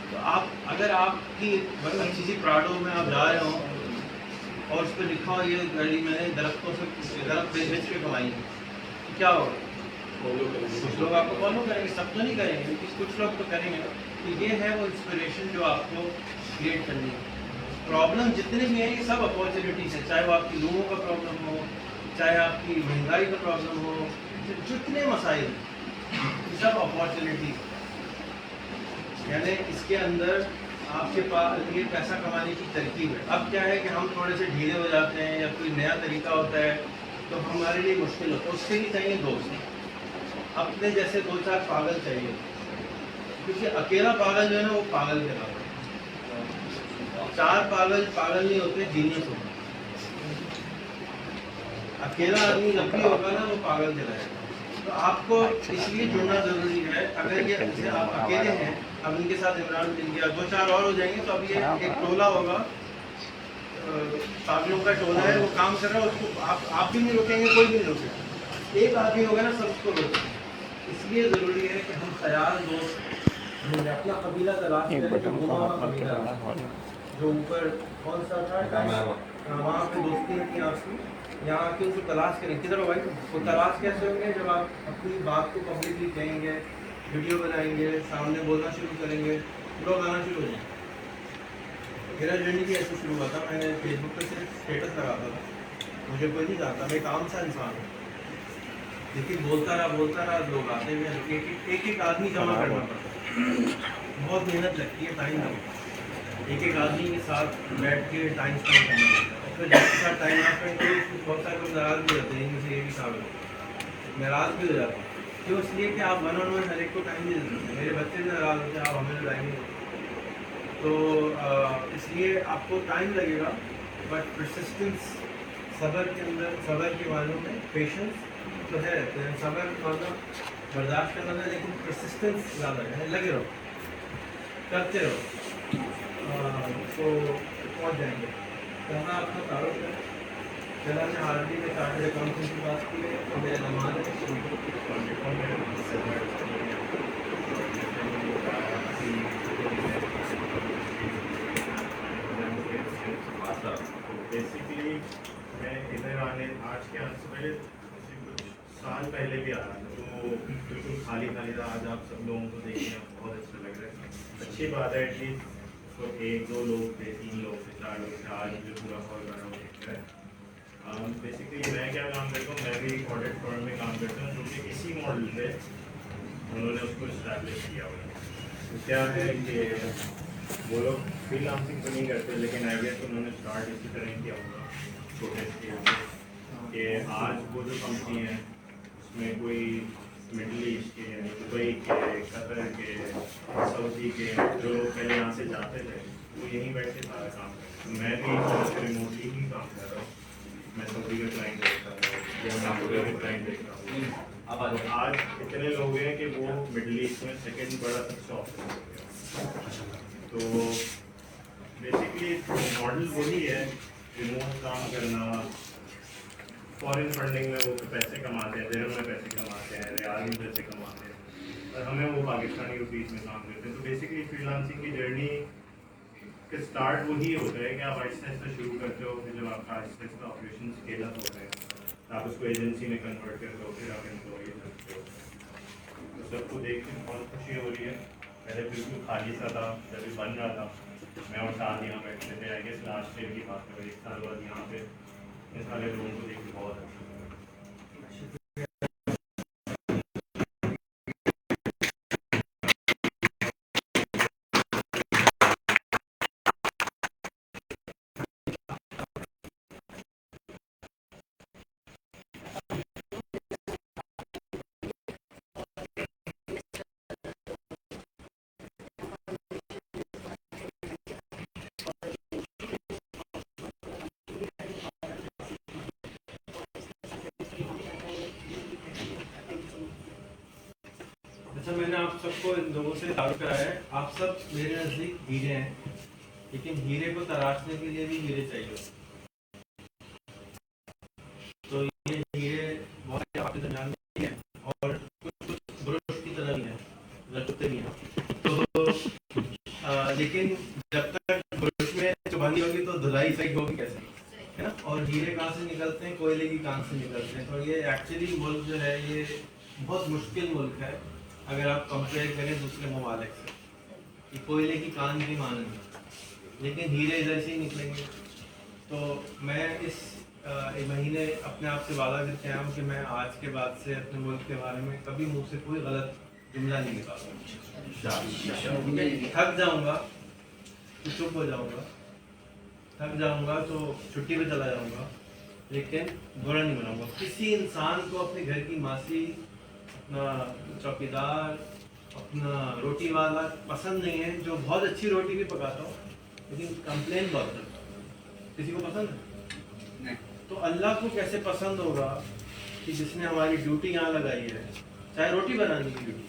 तो आप अगर आपकी अच्छी सी प्राडो में आप जा रहे हो और उस पर लिखा हो ये गाड़ी मैंने दरख्तों से दरख्त बेच के कमाई है, तो क्या होगा? कुछ लोग आपको फॉलो करेंगे, सब तो नहीं करेंगे लेकिन कुछ लोग तो करेंगे। तो ये है वो इंस्पिरेशन जो आपको क्रिएट करनी है। प्रॉब्लम जितने भी हैं ये सब अपॉर्चुनिटीज है, चाहे वो आपकी लोगों का प्रॉब्लम हो, चाहे आपकी महंगाई का प्रॉब्लम हो, जितने मसाइल ये सब अपॉर्चुनिटीज। यानी इसके अंदर आपके पास ये पैसा कमाने की तरकीब है। अब क्या है कि हम थोड़े से ढीले हो जाते हैं या कोई नया तरीका होता है तो हमारे लिए मुश्किल होता है। उसके लिए चाहिए दोस्त, अपने जैसे 2-4 पागल चाहिए, क्योंकि अकेला पागल जो है ना वो पागल कहलाता है। 4 पागल पागल नहीं होते, जीनियस होते। अकेला आदमी जब भी होगा ना वो पागल कहलाएगा। तो आपको इसलिए जुड़ना जरूरी है। अगर ये जैसे आप अकेले हैं, अब इनके साथ इमरान मिल गया, 2-4 और हो जाएंगे तो अब ये एक टोला होगा, पागलों का टोला है, वो काम कर रहा है, उसको आप भी नहीं रोकेंगे, कोई भी नहीं रोकेगा। एक आदमी होगा ना सबको रोकेंगे। इसलिए ज़रूरी है कि हम ख्याल दोस्त अपना कबीला तलाश करें, जो ऊपर कौन सा था वहाँ पे दोस्ती की आपकी, यहाँ आके उसको तलाश करें। किधर हो भाई? वो तलाश कैसे होंगे? जब आप अपनी बात को पब्लिकली कहेंगे, वीडियो बनाएंगे, सामने बोलना शुरू करेंगे, लोग आना शुरू हो जाएंगे। मेरा जर्नी भी ऐसे शुरू हुआ था, मैंने फेसबुक पर सिर्फ स्टेटस लगाता था, मुझे कोई नहीं जानता, मैं एक आम सा इंसान हूँ, लेकिन बोलता रहा लोग आते हैं। एक आदमी जमा करना पड़ता है, बहुत मेहनत लगती है, टाइम लगता है। एक आदमी के साथ बैठ के टाइम स्पेंड करना पड़ता है। फिर जिसके साथ टाइम ना स्पेंड करें उसको बहुत सारे लोग नाराज़ भी होते हैं, मुझे ये भी शामिल होते, नाराज़ भी हो जाते हैं। क्यों? इसलिए कि आप 1-on-1 हर एक को टाइम नहीं देते। मेरे बच्चे भी नाराज़ होते हैं, आप हमें टाइम नहीं देते। तो इसलिए आपको टाइम लगेगा, बट परसिस्टेंस, सब्र के अंदर, सब्र के मानों में पेशेंस तो है, सब्र मतलब बर्दाश्त करना है, लेकिन परसिस्टेंस ज़्यादा है, लगे रहो, करते रहो, तो पहुँच जाएंगे। कहना आपका तारुफ है। चला ने हार्डली में चार्टर्ड अकाउंटेंट की बात की है, और मेरे नमाज बेसिकली मैं इधर आज के आने से पहले कुछ साल पहले भी आ रहा था, तो बिल्कुल खाली था। आज आप सब लोगों को देखने बहुत अच्छा लग रहा है, अच्छी बात है। एटलीस्ट तो 1-2 लोग थे, 3 लोग थे, 4 लोग थे, आज जो पूरा हॉल बना हुआ दिख रहा है। बेसिकली मैं क्या काम करता हूँ, मैं भी एक ऑडिट फर्म में काम करता हूँ, जो कि इसी मॉडल पे उन्होंने उसको इस्टेब्लिश किया हुआ है। तो क्या है कि वो लोग फ्रीलांसिंग तो नहीं करते, लेकिन आई गेस उन्होंने स्टार्ट इसी तरह किया होगा छोटे स्केल पे, कि आज वो जो कंपनी है उसमें कोई मिडल ईस्ट के यानी दुबई के, कतर के, सऊदी के जो लोग पहले यहाँ से जाते थे वो यहीं बैठ के सारा काम करते हैं। मैं भी रिमोटली ही काम कर रहा हूँ, मैं सऊदी का क्लाइंट देखता हूँ या मैं दुबई का क्लाइंट देखता हूँ। अब आज इतने लोग हैं कि वो मिडल ईस्ट में सेकेंड बड़ा सबसे ऑफिस हो गया। तो बेसिकली मॉडल वही है, रिमोट काम करना, फॉरेन फंडिंग में वो पैसे कमाते हैं, दिरहम में पैसे कमाते हैं, रियाल में पैसे कमाते हैं, और हमें वो पाकिस्तानी रुपीज़ में काम करते हैं। तो बेसिकली फ्रीलांसिंग की जर्नी का स्टार्ट वही होता है कि आप आहिस्ता आहिस्ता शुरू करते हो, फिर जब आपका Aahista Aahista operation scale up होता है आप उसको एजेंसी में कन्वर्ट करते हो, फिर आप एम्प्लॉय करते हो। तो सबको देख के बहुत खुशी हो रही है। पहले बिल्कुल खाली सा था, जब बन रहा था मैं और साथ यहाँ बैठते थे। आई गेस लास्ट ईयर की बात करें, 1 साल बाद यहाँ पे इस सारे लोगों को देख के बहुत अच्छा अच्छा, मैंने आप सबको इन लोगों से तारुफ कराया है। आप सब मेरे नज़दीक हीरे हैं, लेकिन हीरे को तराशने के लिए भी हीरे चाहिए। तो ये हीरे बहुत आपके दरमियान में है और कुछ ब्रश की तरह भी है, लटकते भी हैं। तो लेकिन जब तक ब्रश में चुबानी होगी तो धुलाई सही होगी कैसे, है ना? और हीरे कहाँ से निकलते हैं? कोयले की कान से निकलते हैं। तो ये एक्चुअली मुल्क जो है ये बहुत मुश्किल मुल्क है अगर आप कंपेयर करें दूसरे ममालिक से। ये कोयले की कान की मानेंगे, लेकिन हीरे इधर से ही निकलेंगे। तो मैं इस महीने अपने आप से वादा करके आया हूँ कि मैं आज के बाद से अपने मुल्क के बारे में कभी मुँह से कोई गलत जुमला नहीं निकालूंगा। थक जाऊँगा तो चुप हो जाऊँगा, थक जाऊँगा तो छुट्टी पे चला जाऊँगा, लेकिन बुरा नहीं बनाऊँगा। किसी इंसान को अपने घर की मासी, अपना चौकीदार, अपना रोटी वाला पसंद नहीं है, जो बहुत अच्छी रोटी भी पकाता हूँ लेकिन कंप्लेन बहुत करता हूँ। किसी को पसंद है? नहीं। तो अल्लाह को कैसे पसंद होगा कि जिसने हमारी ड्यूटी यहाँ लगाई है, चाहे रोटी बनाने की ड्यूटी,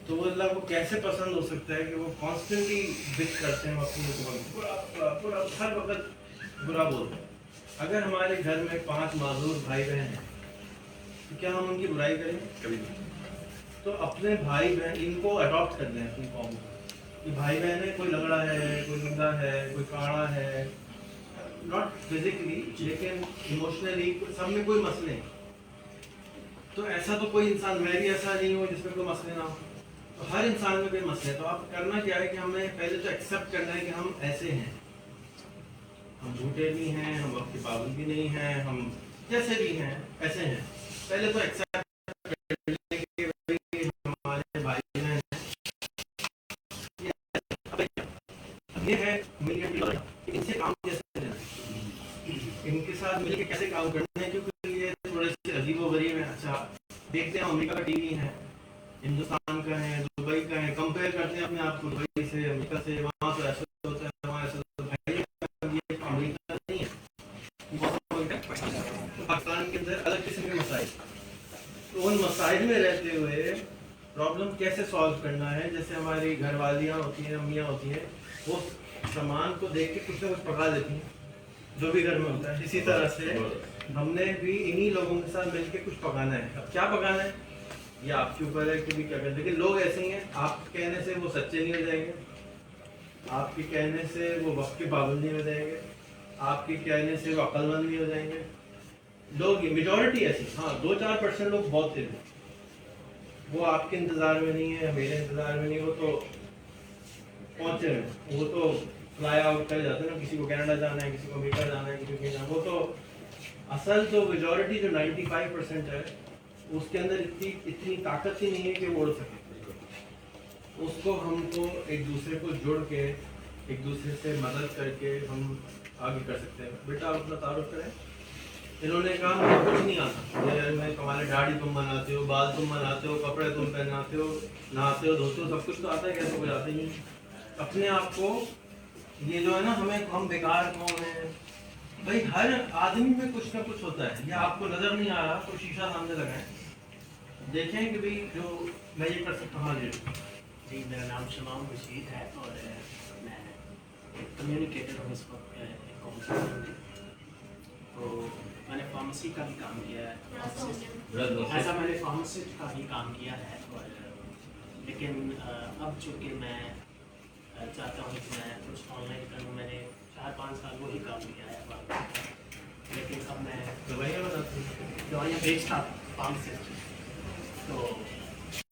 तो वो अल्लाह को कैसे पसंद हो सकता है कि वो कॉन्स्टेंटली बिच करते हैं अपनी पूरा हर वक्त बुरा बोलते हैं। अगर हमारे घर में 5 माजूर भाई बहन हैं तो क्या हम उनकी बुराई करेंगे? कभी नहीं। तो अपने भाई बहन इनको अडॉप्ट कर लें अपनी कौम को, कि भाई बहन है, कोई लंगड़ा है, कोई लंगड़ा है, कोई काड़ा है, नॉट फिजिकली लेकिन इमोशनली सब में कोई मसले हैं। तो ऐसा तो कोई इंसान, मैं भी ऐसा नहीं हूँ जिसमें कोई मसले ना हो, तो हर इंसान में कोई मसले। तो आप करना क्या है कि हमें पहले तो एक्सेप्ट करना है कि हम ऐसे हैं, हम झूठे भी हैं, हम वक्त की पाबंद भी नहीं हैं, हम जैसे भी हैं ऐसे हैं। पहले तो एक्सेप्ट कर लें कि भाई हमारे भाई बहन हैं, ये है इनसे काम कैसे लेना है, इनके साथ मिलकर कैसे काम करना है, क्योंकि ये थोड़े से अजीबोगरीब है। अच्छा देखते हैं अमेरिका का टीवी है, हिंदुस्तान का है, दुबई का है, कंपेयर करते हैं अपने आप को दुबई से, अमेरिका से। वहाँ तो ऐसा होता है, वहाँ ऐसा होता है। ये अमेरिका नहीं है, पाकिस्तान के अंदर अलग किस्म के मसाइल। तो उन मसाइल में रहते हुए प्रॉब्लम कैसे सॉल्व करना है, जैसे हमारी घरवालियाँ होती हैं, अम्मियाँ होती हैं, वो सामान को देख के कुछ ना कुछ पका देती हैं जो भी घर में होता है। इसी तरह से हमने भी इन्हीं लोगों के साथ मिलकर कुछ पकाना है। अब क्या पकाना है ये आपके ऊपर है कि भी क्या करें, लेकिन लोग ऐसे ही हैं, आप कहने से वो सच्चे नहीं हो जाएंगे, आपके कहने से वो वक्त की पाबंदी हो जाएंगे, आपके कहने से वो अक्लमंद नहीं हो जाएंगे। लोग मेजॉरिटी ऐसी, हाँ 2-4% लोग बहुत थे, वो आपके इंतज़ार में नहीं है, मेरे इंतज़ार में नहीं, वो तो पहुँचे हैं, वो तो फ्लाई आउट कर जाते हैं ना, किसी को कनाडा जाना है, किसी को अमेरिका जाना है, किसी को कहीं जाना। वो तो असल जो मेजॉरिटी जो 95% है उसके अंदर इतनी ताकत ही नहीं है कि वो उड़ सके। उसको हमको एक दूसरे को जुड़ के, एक दूसरे से मदद करके हम आगे कर सकते हैं। बेटा आप अपना तारुफ करें। इन्होंने कहा मुझे कुछ नहीं आता, मैं तुम्हारे दाढ़ी तुम बनाते हो, बाल तुम बनाते हो, कपड़े तुम पहनाते हो, नहाते हो, धोते हो, सब कुछ तो आता है, कैसे कुछ आता ही नहीं। अपने आप को ये जो है ना, हम बेकार कौन है भाई, हर आदमी में कुछ ना कुछ होता है। ये आपको नजर नहीं आ रहा तो शीशा सामने लगाएं, देखें कि भाई जो मैं ये कर सकता हूँ। हाँ जी, मेरा नाम शमाम रशीद है और मैं एक कम्युनिकेटर हूँ इस वक्त एक काउंसलर में। तो मैंने फार्मेसी का भी काम किया है, ऐसा मैंने फार्मासिस्ट का ही काम किया है। और लेकिन अब चूँकि मैं चाहता हूँ कि मैं कुछ ऑनलाइन करूँ, मैंने 4-5 साल वो ही काम किया है, लेकिन अब मैं दवाइयाँ बेचता फार्मासिस्ट, तो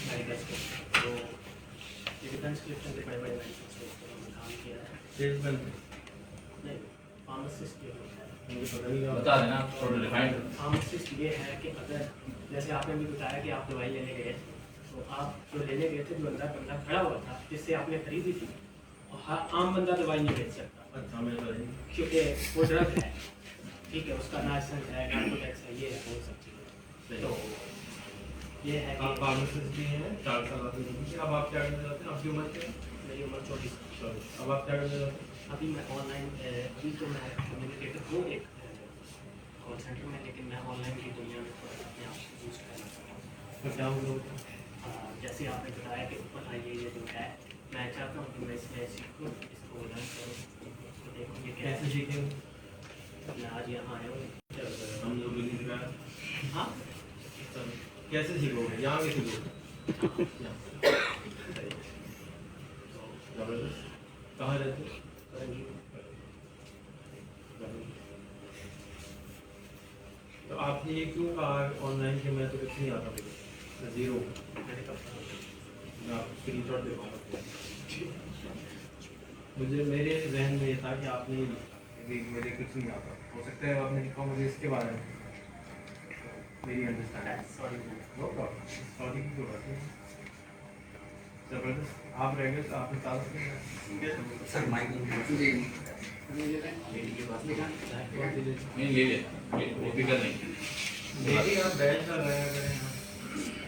मेडिकल तो डिफेंस क्रिप्शन के बड़े में काम किया है। नहीं, फार्मासिस्ट ये बता देना थोड़ा डिफाइन। फार्मासिस्ट ये है कि अगर जैसे आपने भी बताया कि आप दवाई लेने गए, तो आप जो लेने गए थे, जो अंदर बंदा खड़ा हुआ था जिससे आपने खरीदी थी, और आम बंदा दवाई नहीं बेच सकता क्योंकि वो ड्रग है, ठीक है, उसका लाइसेंस है, नार्कोटिक्स है, ये है, वो सब चीज़ें। तो ये है आप फार्मासिस्ट भी हैं, 4 साल अब आप क्या करना चाहते हैं? आपकी उम्र क्या है? मेरी उम्र 24। अब आप क्या करना चाहते हैं? अभी मैं ऑनलाइन, अभी तो मैं कम्युनिकेटर हूँ एक कॉल सेंटर में, लेकिन मैं ऑनलाइन की दुनिया में थोड़ा अपने आप को बूस्ट करना चाहता हूँ। तो क्या जैसे आपने बताया कि ऊपर ये जो है मैं चाहता हूँ कि मैं इसमें सीखूँ, इसको लर्न करूँ। तो देखो ये कैसे सीखेंगे? मैं आज यहाँ आया हूँ। हम लोग भी सीख रहे हैं। हाँ कैसे सीखोगे? यहाँ के सीखोगे? जबरदस्त। कहाँ रहते हो? तो आपने ये क्यों कहा ऑनलाइन कि मैं तो कुछ नहीं आता मुझे, मैं जीरो हूँ? मैं आपको स्क्रीनशॉट दे पाऊँगा। मुझे मेरे जहन में ये था कि आपने मुझे कुछ नहीं आता, हो सकता है आपने लिखा मुझे इसके बारे में मेरी अंडरस्टैंडिंग। नो प्रॉब्लम, सॉरी की कोई बात नहीं। जबरदस्त। आप रह गए तो आपने ताला सर माइक नहीं ले ले वो फिक्र नहीं। मेरी आप बैठ कर रहे हैं,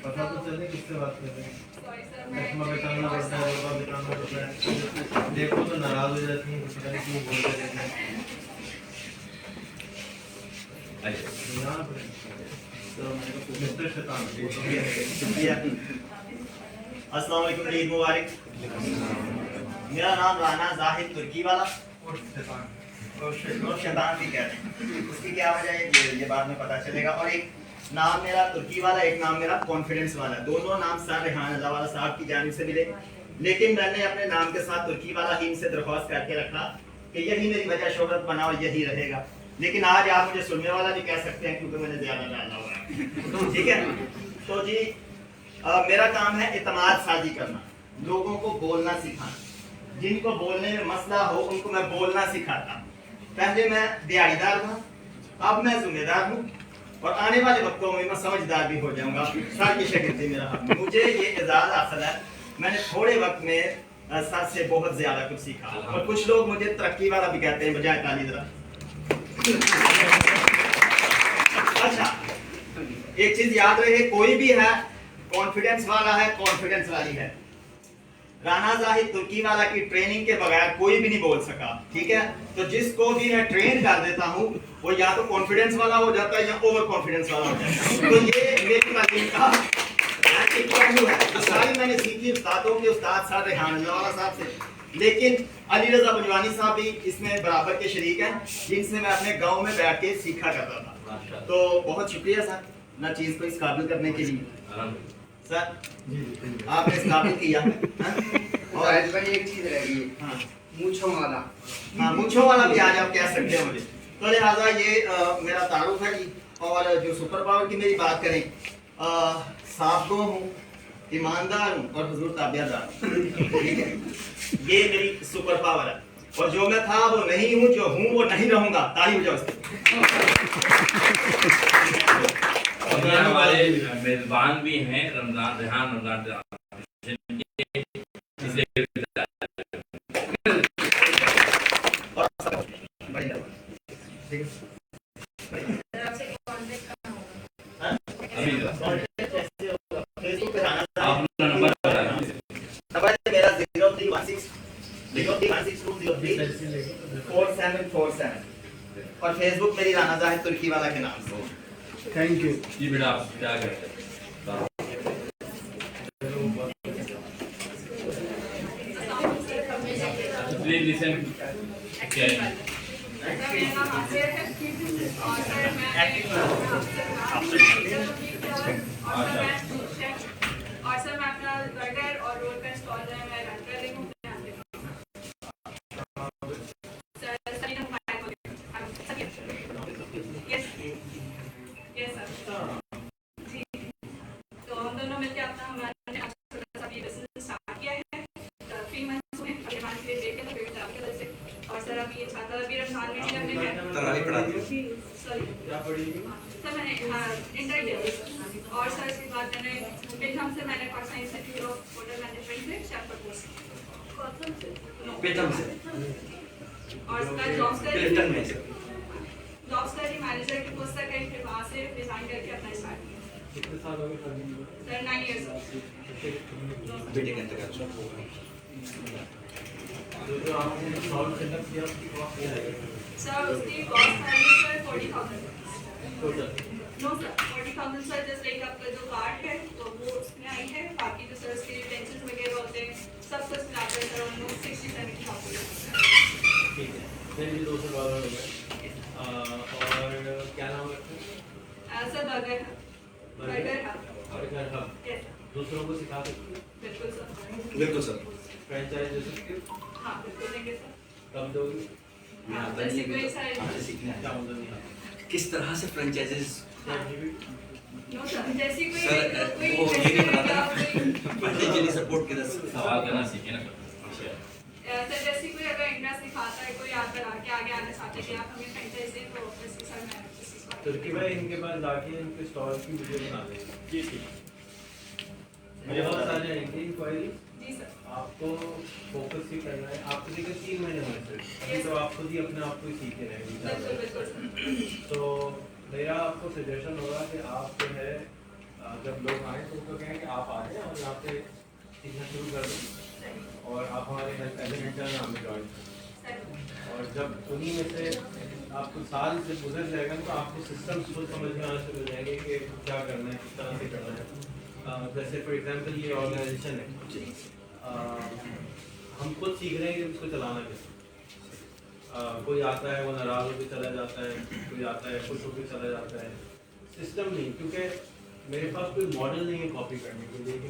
पता तो चले किससे बात कर रहे हैं। चश्मा बिठाना पड़ता है, रोका बिठाना पड़ता है, देखो तो नाराज हो जाती है, पता नहीं क्यों बोलते रहते हैं। यहाँ पर तो मिस्टर शैतान शुक्रिया। अस्सलाम वालेकुम, ईद मुबारक। मेरा नाम राना जाहिद तुर्की वाला और शैतान भी कहते हैं। उसकी क्या वजह है ये बाद में पता चलेगा। और एक नाम मेरा तुर्की वाला, एक नाम मेरा कॉन्फिडेंस वाला। दोनों नाम सर रेहान अल्लाहवाला साहब की जानिब से मिले, लेकिन मैंने अपने नाम के साथ तुर्की वाला ही इनसे दरख्वास्त करके रखा कि यही मेरी वजह शोहरत बना और यही रहेगा। लेकिन आज आप मुझे सुनने वाला भी कह सकते हैं क्योंकि मैंने ज्यादा डाला हुआ है। ठीक है, तो जी मेरा काम है इत्मीनान साजी करना, लोगों को बोलना सिखाना। जिनको बोलने में मसला हो उनको मैं बोलना सिखाता। पहले मैं दिहाड़ीदार था, अब मैं जिम्मेदार हूँ और आने वाले वक्तों में मैं समझदार भी हो जाऊंगा। सर की शागिर्दी मेरा हक। मुझे ये एजाज हासिल है, मैंने थोड़े वक्त में सर से बहुत ज्यादा कुछ सीखा। और कुछ लोग मुझे तरक्की वाला भी कहते हैं बजाय ताली जरा। अच्छा, एक चीज याद रहे, कोई भी है कॉन्फिडेंस वाला है, कॉन्फिडेंस वाली है। राना जाहिद तुर्की वाला की ट्रेनिंग के बगैर कोई भी नहीं बोल सका। ठीक है, तो जिसको भी मैं ट्रेन कर देता हूँ वो या तो कॉन्फिडेंस वाला हो जाता है या ओवर कॉन्फिडेंस वाला हो जाता है। तो ये मेरी तालीम का एक पहलू है। सारी मैंने सीखी उस्तादों के उस्ताद सर रेहान अल्लाहवाला साहब से, लेकिन अली रजा बंजवानी साहब भी इसमें बराबर के शरीक हैं, जिनसे मैं अपने गाँव में बैठ के सीखा करता था। तो बहुत शुक्रिया सर ना चीज को इस काबिल करने के लिए। सर आपने इस काबिल किया। और एक चीज रह गई, हाँ मूंछों वाला। हाँ मूंछों वाला भी आज आप कह सकते हैं मुझे। तो लिहाजा ये मेरा तारुफ है जी। और जो सुपर पावर की मेरी बात करें, साफ़गो हूँ, ईमानदार हूँ और हुजूर ताबियादार हूँ। ठीक है, ये मेरी सुपर पावर है। और जो मैं था वो नहीं हूँ, जो हूँ वो नहीं रहूंगा। ताली बजाओ उसकी। और हमारे मेजबान भी हैं रमजान रेहान रमजान मेरा 0316 और फेसबुक मेरी राना जाहिद तुर्की वाला के नाम से। थैंक यू जी। बेटा आप क्या करते हैं? Please listen. क्या है? और सर मैं अपना बर्गर और रोल का स्टॉल जो है मैं रन कर रही हूँ। तो हम दोनों मिलकर अपना हमारे बिजनेस स्टार्ट किया है 3 मंथ्स में। और सर अभी ये छात्रा अभी रमजान में हमने सॉरी सर मैंने इंटर किया और सर इसके बाद मैंने पेटम से मैंने Pakistan institute of hotel management से शेफ का कोर्स पेटम से और उसका जॉब्स का मैनेजर की पोस्ट तक है, फिर वहाँ से रिजाइन करके अपना स्टार्ट किया। कितने सालों में कर दी? Sir 9 years. बेटे के अंतर्गत जो आपने सॉल्व सेटअप किया उसकी कॉस्ट क्या है? सर उसकी कॉस्ट है sir 40,000। Total no sir 40,000 sir just like आपका जो कार्ड है तो वो उसमें आई है, बाकी जो सर के टेंशन वगैरह होते हैं सब कुछ मिलाकर सर ऑलमोस्ट 60-70,000। ठीक है, फिर भी $200 हो गए। और क्या नाम है sir burger burger hub yes दूसरों को सिखा सकते हैं? बिल्कुल सर। बिल्कुल सर। फ्रेंचाइज दे सकते हो? हाँ बिल्कुल देंगे सर। कब दोगे? जैसे कोई सारे आपसे सीखना क्या है मतलब नहीं आता? किस तरह से फ्रेंचाइजेस नो सर जैसे कोई सर कोई वो ये नहीं या बताता कोई फाइनेंशियली सपोर्ट किधर से सवाल करना सीखे ना सर जैसे कोई अगर इंटरेस्ट दिखाता है, कोई आकर आके आगे आना चाहता है कि आप हमें फ्रेंचाइज दें तो ऑब्वियसली सर मैं इस चीज़ को तुर्की भाई इनके पास जाके इनके स्टॉल की वीडियो बना देंगे। जी ठीक। मेरे पास आ जाएंगे इंक्वायरी। जी सर। आपको फोकस ही करना है। आपको देखिए 3 महीने हुए सर, अभी तो आप खुद ही अपने आप को ही सीखे रहेंगे। तो मेरा आपको सजेशन होगा कि आप जो है जब लोग आए तो उनको कहें कि आप आ जाएं और यहाँ पे सीखना शुरू कर दें और आप हमारे हेल्थ एलिमेंटर नाम में ज्वाइन करें। और जब उन्हीं में से आपको साल से गुजर जाएगा तो आपको सिस्टम खुद समझ में आना शुरू हो जाएंगे कि क्या करना है, किस तरह से करना है। जैसे फॉर एग्जांपल ये ऑर्गेनाइजेशन है, हम खुद सीख रहे हैं कि उसको चलाना कैसे। कोई आता है वो नाराज़ होकर चला जाता है, कोई आता है खुश होकर चला जाता है। सिस्टम नहीं, क्योंकि मेरे पास कोई मॉडल नहीं है कॉपी करने के लिए कि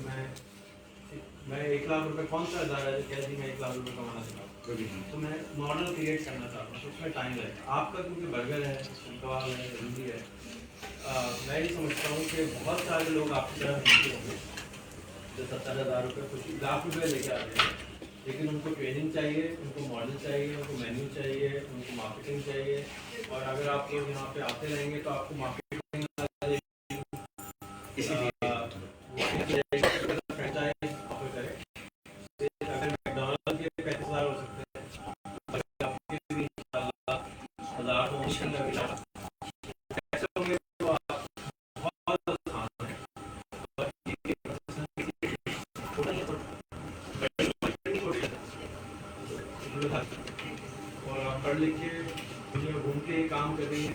मैं 1 लाख रुपए कौन सा इदारा है कैसे मैं 1 लाख रुपए कमाना चाहता हूँ। तो मैं मॉडल क्रिएट करना चाहता हूँ, तो उसमें टाइम लगेगा। आपका क्योंकि बर्गर है, कबाब है, हिंदी है, मैं ये समझता हूँ कि बहुत सारे लोग आपकी तरह हिंदी होंगे जो 70,000 रुपये कुछ लाख रुपये लेके आ रहे हैं, लेकिन उनको ट्रेनिंग चाहिए, उनको मॉडल चाहिए, उनको मेन्यू चाहिए, उनको मार्केटिंग चाहिए। और अगर आप लोग यहाँ पे आते रहेंगे तो आपको मार्केटिंग फ्रेंचाइज ऑफर करें। अगर मैकडॉनल्ड के 35,000 हो सकते हैं, आपके भी इंशाल्लाह 1,000 तो मुश्किल लगेगा। ऐसे होंगे तो आप बहुत आसान है और आप पढ़ लिख के दुनिया घूम के काम करेंगे।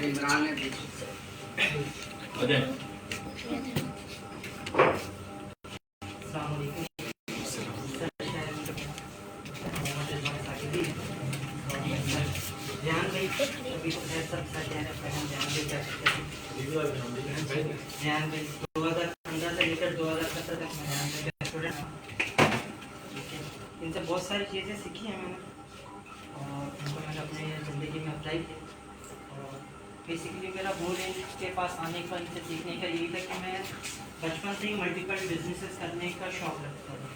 इमरान है ध्यान भाई अभी तो है सब सर ध्यान भाई 2015 से लेकर 2017 तक मैं ध्यान भाई स्टूडेंट। इनसे बहुत सारी चीज़ें सीखी हैं मैंने और उनको मैंने अपने ज़िंदगी में अप्लाई किया। और बेसिकली मेरा गोल इनके पास आने का, इनसे सीखने का यही था कि मैं बचपन से ही मल्टीपल बिजनेसेस करने का शौक़ रखता था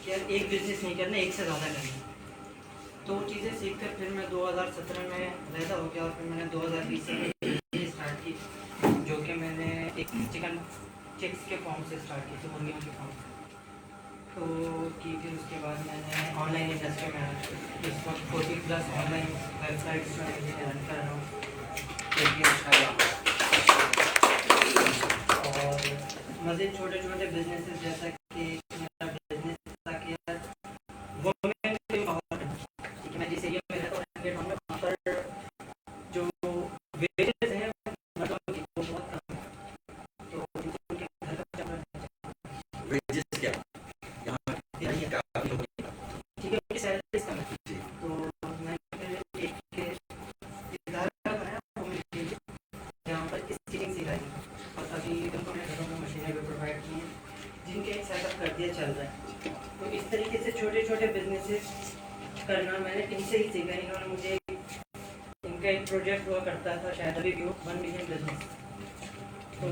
कि यार एक बिज़नेस नहीं करना, एक से ज़्यादा करना। तो वो चीज़ें सीख कर फिर मैं 2017 में पैदा हो गया और फिर मैंने 2020 से स्टार्ट की, जो कि मैंने एक चिकन चिक्स के फॉर्म से स्टार्ट की थी, मुर्गियों के फॉर्म से। तो की फिर उसके बाद मैंने ऑनलाइन इंडस्ट्री में इस वक्त 40+ ऑनलाइन वेबसाइट्स रन कर रहा हूँ। और मज़ीद छोटे छोटे बिजनेसेस जैसा कि मेरा बिजनेस था कि वो मैं जिस एरिया में रहता हूँ वहाँ पर जो वेजेस हैं वो बहुत कम है, तो उनके घर का चलना वेजेस क्या यहाँ ठीक है, उनकी सैलरी कम है। तो मैंने एक इदारा बनाया जहाँ पर स्टिचिंग सिखाई और अभी उनको मैं घरों में मशीनें भी प्रोवाइड की हैं जिनके एक सेटअप कर दिया चल रहा है। तो इस तरीके से छोटे छोटे बिजनेसेस करना मैंने इनसे ही सीखा। इन्होंने मुझे इनका एक प्रोजेक्ट हुआ करता था शायद अभी भी 1 मिलियन बिजनेस, तो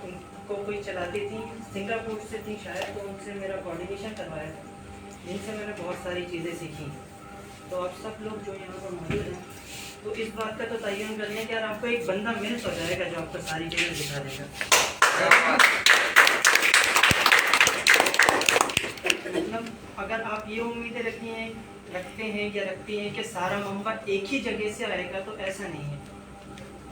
उनको कोई चलाती थी, सिंगापुर से थी शायद, तो उनसे मेरा कोऑर्डिनेशन करवाया था, जिनसे मैंने बहुत सारी चीज़ें सीखी। तो आप सब लोग जो यहाँ पर मौजूद हैं तो इस बात का तो तयन कर लें कि यार आपको एक बंदा मिल तो जाएगा जो आपको सारी चीज़ें दिखा देगा। मतलब अगर आप ये उम्मीदें रखते हैं या रखती हैं कि सारा मामला एक ही जगह से आएगा, तो ऐसा नहीं है।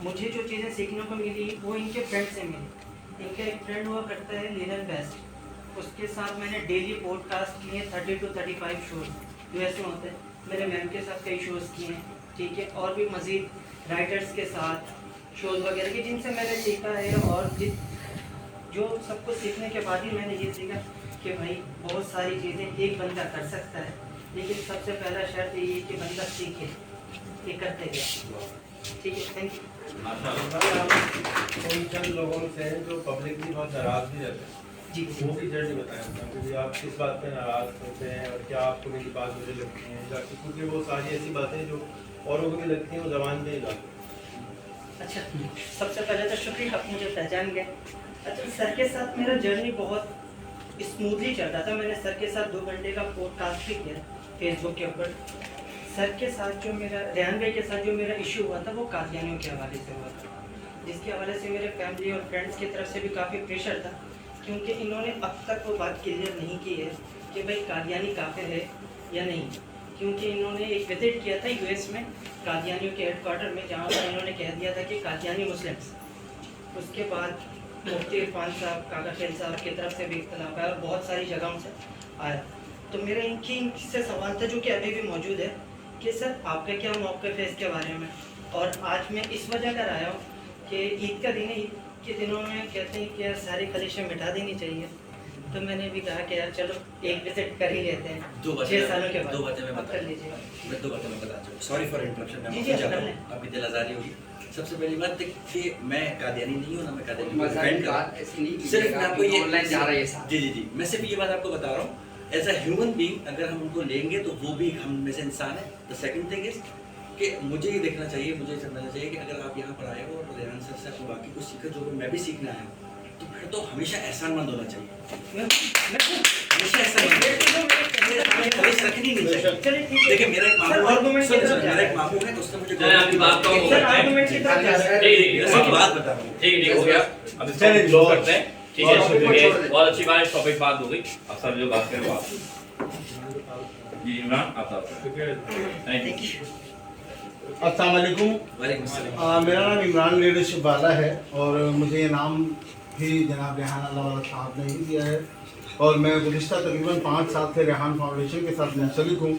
मुझे जो चीज़ें सीखने को मिली वो इनके फ्रेंड से मिली। इनका एक फ्रेंड हुआ करता है लीलन बेस्ट, उसके साथ मैंने डेली पॉडकास्ट किए 30 to 35 शोज यूएस में होते हैं। मैंने मैम के साथ कई शोज़ किए हैं, ठीक है, और भी मज़ीद राइटर्स के साथ शोज़ वगैरह के जिनसे मैंने सीखा है। और जो सब कुछ सीखने के बाद ही मैंने ये सीखा कि भाई बहुत सारी चीज़ें एक बंदा कर सकता है, लेकिन सबसे पहला शर्त ये कि बंदा सीखे, ये करते गया। ठीक है, थैंक यू। उन चंद लोगों से हैं जो पब्लिकली बहुत नाराज़ भी रहते हैं जी, वो भी जर्नी बताएं क्योंकि आप किस बात पे नाराज़ होते हैं और क्या आपको मेरी बात मुझे लगती है, या क्योंकि वो सारी ऐसी बातें जो औरों को भी लगती हैं वो ज़बान पे ही लाते। अच्छा, सबसे पहले तो शुक्रिया, आप मुझे पहचान गए। अच्छा, सर के साथ मेरा जर्नी बहुत स्मूथली चल रहा था। मैंने सर के साथ 2 घंटे का पॉडकास्ट भी किया फेसबुक के ऊपर। सर के साथ जो मेरा रेहान भाई के साथ जो मेरा इशू हुआ था वो कादियानियों के हवाले से हुआ था, जिसके हवाले से मेरे फैमिली और फ्रेंड्स की तरफ से भी काफ़ी प्रेशर था, क्योंकि इन्होंने अब तक वो बात क्लियर नहीं की है कि भाई कादियानी काफिर है या नहीं। क्योंकि इन्होंने एक विजिट किया था यूएस में कादियानियों के हेडक्वार्टर में, जहाँ पर इन्होंने कह दिया था कि कादियानी मुस्लिम्स। उसके बाद मुफ्ती इरफान साहब, काका खेल साहब की तरफ से भी इख्तलाफ आया और बहुत सारी जगहों से आया। तो मेरा इनसे सवाल था जो कि अभी भी मौजूद है कि सर आपका क्या मौक़िफ़ है इसके बारे में। और आज मैं इस वजह कर आया हूँ कि ईद का दिन है, ईद के दिनों में कहते हैं कि यार सारी खलिशें मिटा देनी चाहिए, तो मैंने भी कहा कि यार चलो एक विजिट कर ही लेते हैं। 6 सालों के बाद 2 बातें मैं कर लीजिए। मैं 2 बातें मैं बताता हूँ। सॉरी फॉर इंटरप्शन, मैं जी, माफी चाहता कर हूँ, लें। आपकी दिल आज़ारी होगी। सबसे पहली बात कि मैं कादियानी नहीं हूँ ना, मैं कादियानी मज़ाक friend की का। बात ऐसी नहीं की सिर्फ जाएगा, मैं आपको ये ऑनलाइन जा रहा है ये साथ। जी जी जी, मैं सिर्फ ये बात आपको बता रहा हूँ, एज अ ह्यूमन बीइंग अगर हम उनको लेंगे तो वो भी हम में से इंसान है। द सेकंड थिंग इज कि मुझे ये देखना चाहिए, मुझे ये समझना चाहिए कि अगर आप यहाँ पर आए हो और रेहान सर से आपको बाकी कुछ सीखा जो मैं भी सीखना है, तो फिर तो हमेशा एहसानमंद होना चाहिए, हमेशा एहसानमंद कलेश रखनी नहीं चाहिए। देखिए मेरा एक मामू है, सुन मेरा एक मामू है, उसने मुझे आपकी बात तो बात बता रहा हूँ। ठीक हो गया, अब इसको क्लोज करते हैं। ठीक है, बहुत अच्छी बात, टॉपिक बात हो गई। अब सब जो बात करें जी इमरान आप थैंक यू। अस्सलाम वालेकुम। मेरा नाम इमरान लीडरशिप वाला है और मुझे ये नाम भी जनाब रेहान अल्लाह वाला साहब ने ही दिया है और मैं गुज़िश्ता तकरीबन 5 साल से रेहान फाउंडेशन के साथ मुंसलिक हूँ।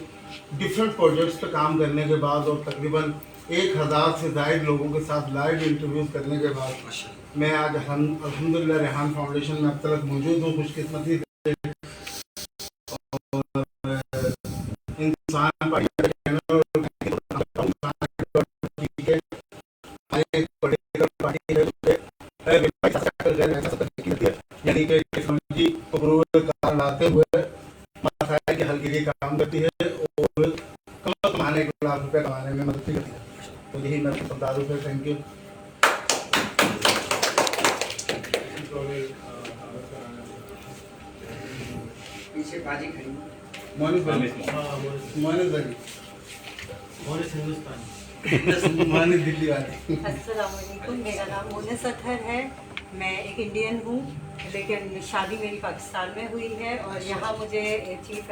डिफरेंट प्रोजेक्ट्स पे काम करने के बाद और तकरीबन 1000 से ज़ायद लोगों के साथ लाइव इंटरव्यूज़ करने के बाद मैं आज अल्हम्दुलिल्लाह रेहान फाउंडेशन में अब तक मौजूद हूँ। खुशकिस्मती इंसान यानी कि टेक्नोलॉजी को लाते हुए मसाइल के हल के लिए काम करती है और कमाने के लाख रुपये कमाने में मदद करती है। तो यही मैं बता दूँ फिर। Thank you. पीछे बाजी खड़ी मोनिस भाई, मोनिस दिल्ली वाले। अस्सलाम वालेकुम, मेरा नाम मोनिस अतहर है। मैं एक इंडियन हूँ, लेकिन शादी मेरी पाकिस्तान में हुई है और यहाँ मुझे चीफ़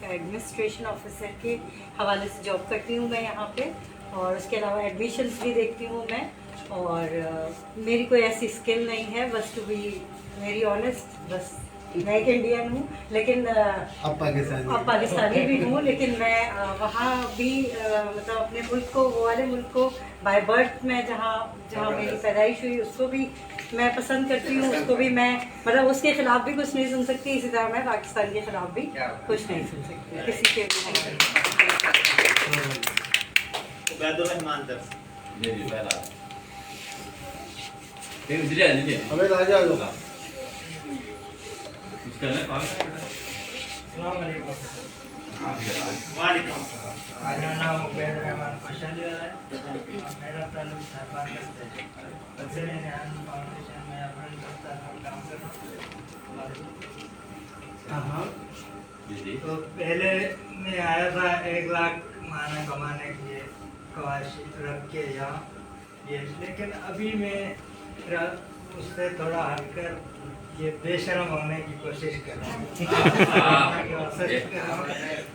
एडमिनिस्ट्रेशन ऑफिसर के हवाले से जॉब करती हूँ मैं यहाँ पे, और उसके अलावा एडमिशन्स भी देखती हूँ मैं। और मेरी कोई ऐसी स्किल नहीं है, बस टू बी वेरी ऑनेस्ट, बस मैं एक इंडियन हूँ, लेकिन अब पाकिस्तानी भी हूँ, लेकिन मैं वहाँ भी मतलब अपने मुल्क को, वो वाले मुल्क को बाय बर्थ में जहाँ मेरी पैदाइश हुई उसको भी मैं पसंद करती हूँ, उसको भी मैं मतलब उसके खिलाफ भी कुछ नहीं सुन सकती, इसी तरह मैं पाकिस्तान के खिलाफ भी कुछ नहीं सुन सकती, किसी के भी नहीं। मेरा नाम उबैद रहमान खुशहाली है। मेरा ताल्लुक साहबान से है। रेहान फाउंडेशन में अपने दोस्त काम कर रहा हूँ। तो पहले मैं आया था 1 लाख माना कमाने के लिए ख्वाहिश रख के यहाँ ये, लेकिन अभी मैं उससे थोड़ा हटकर ये बेशरम होने की कोशिश कर रहा हूँ।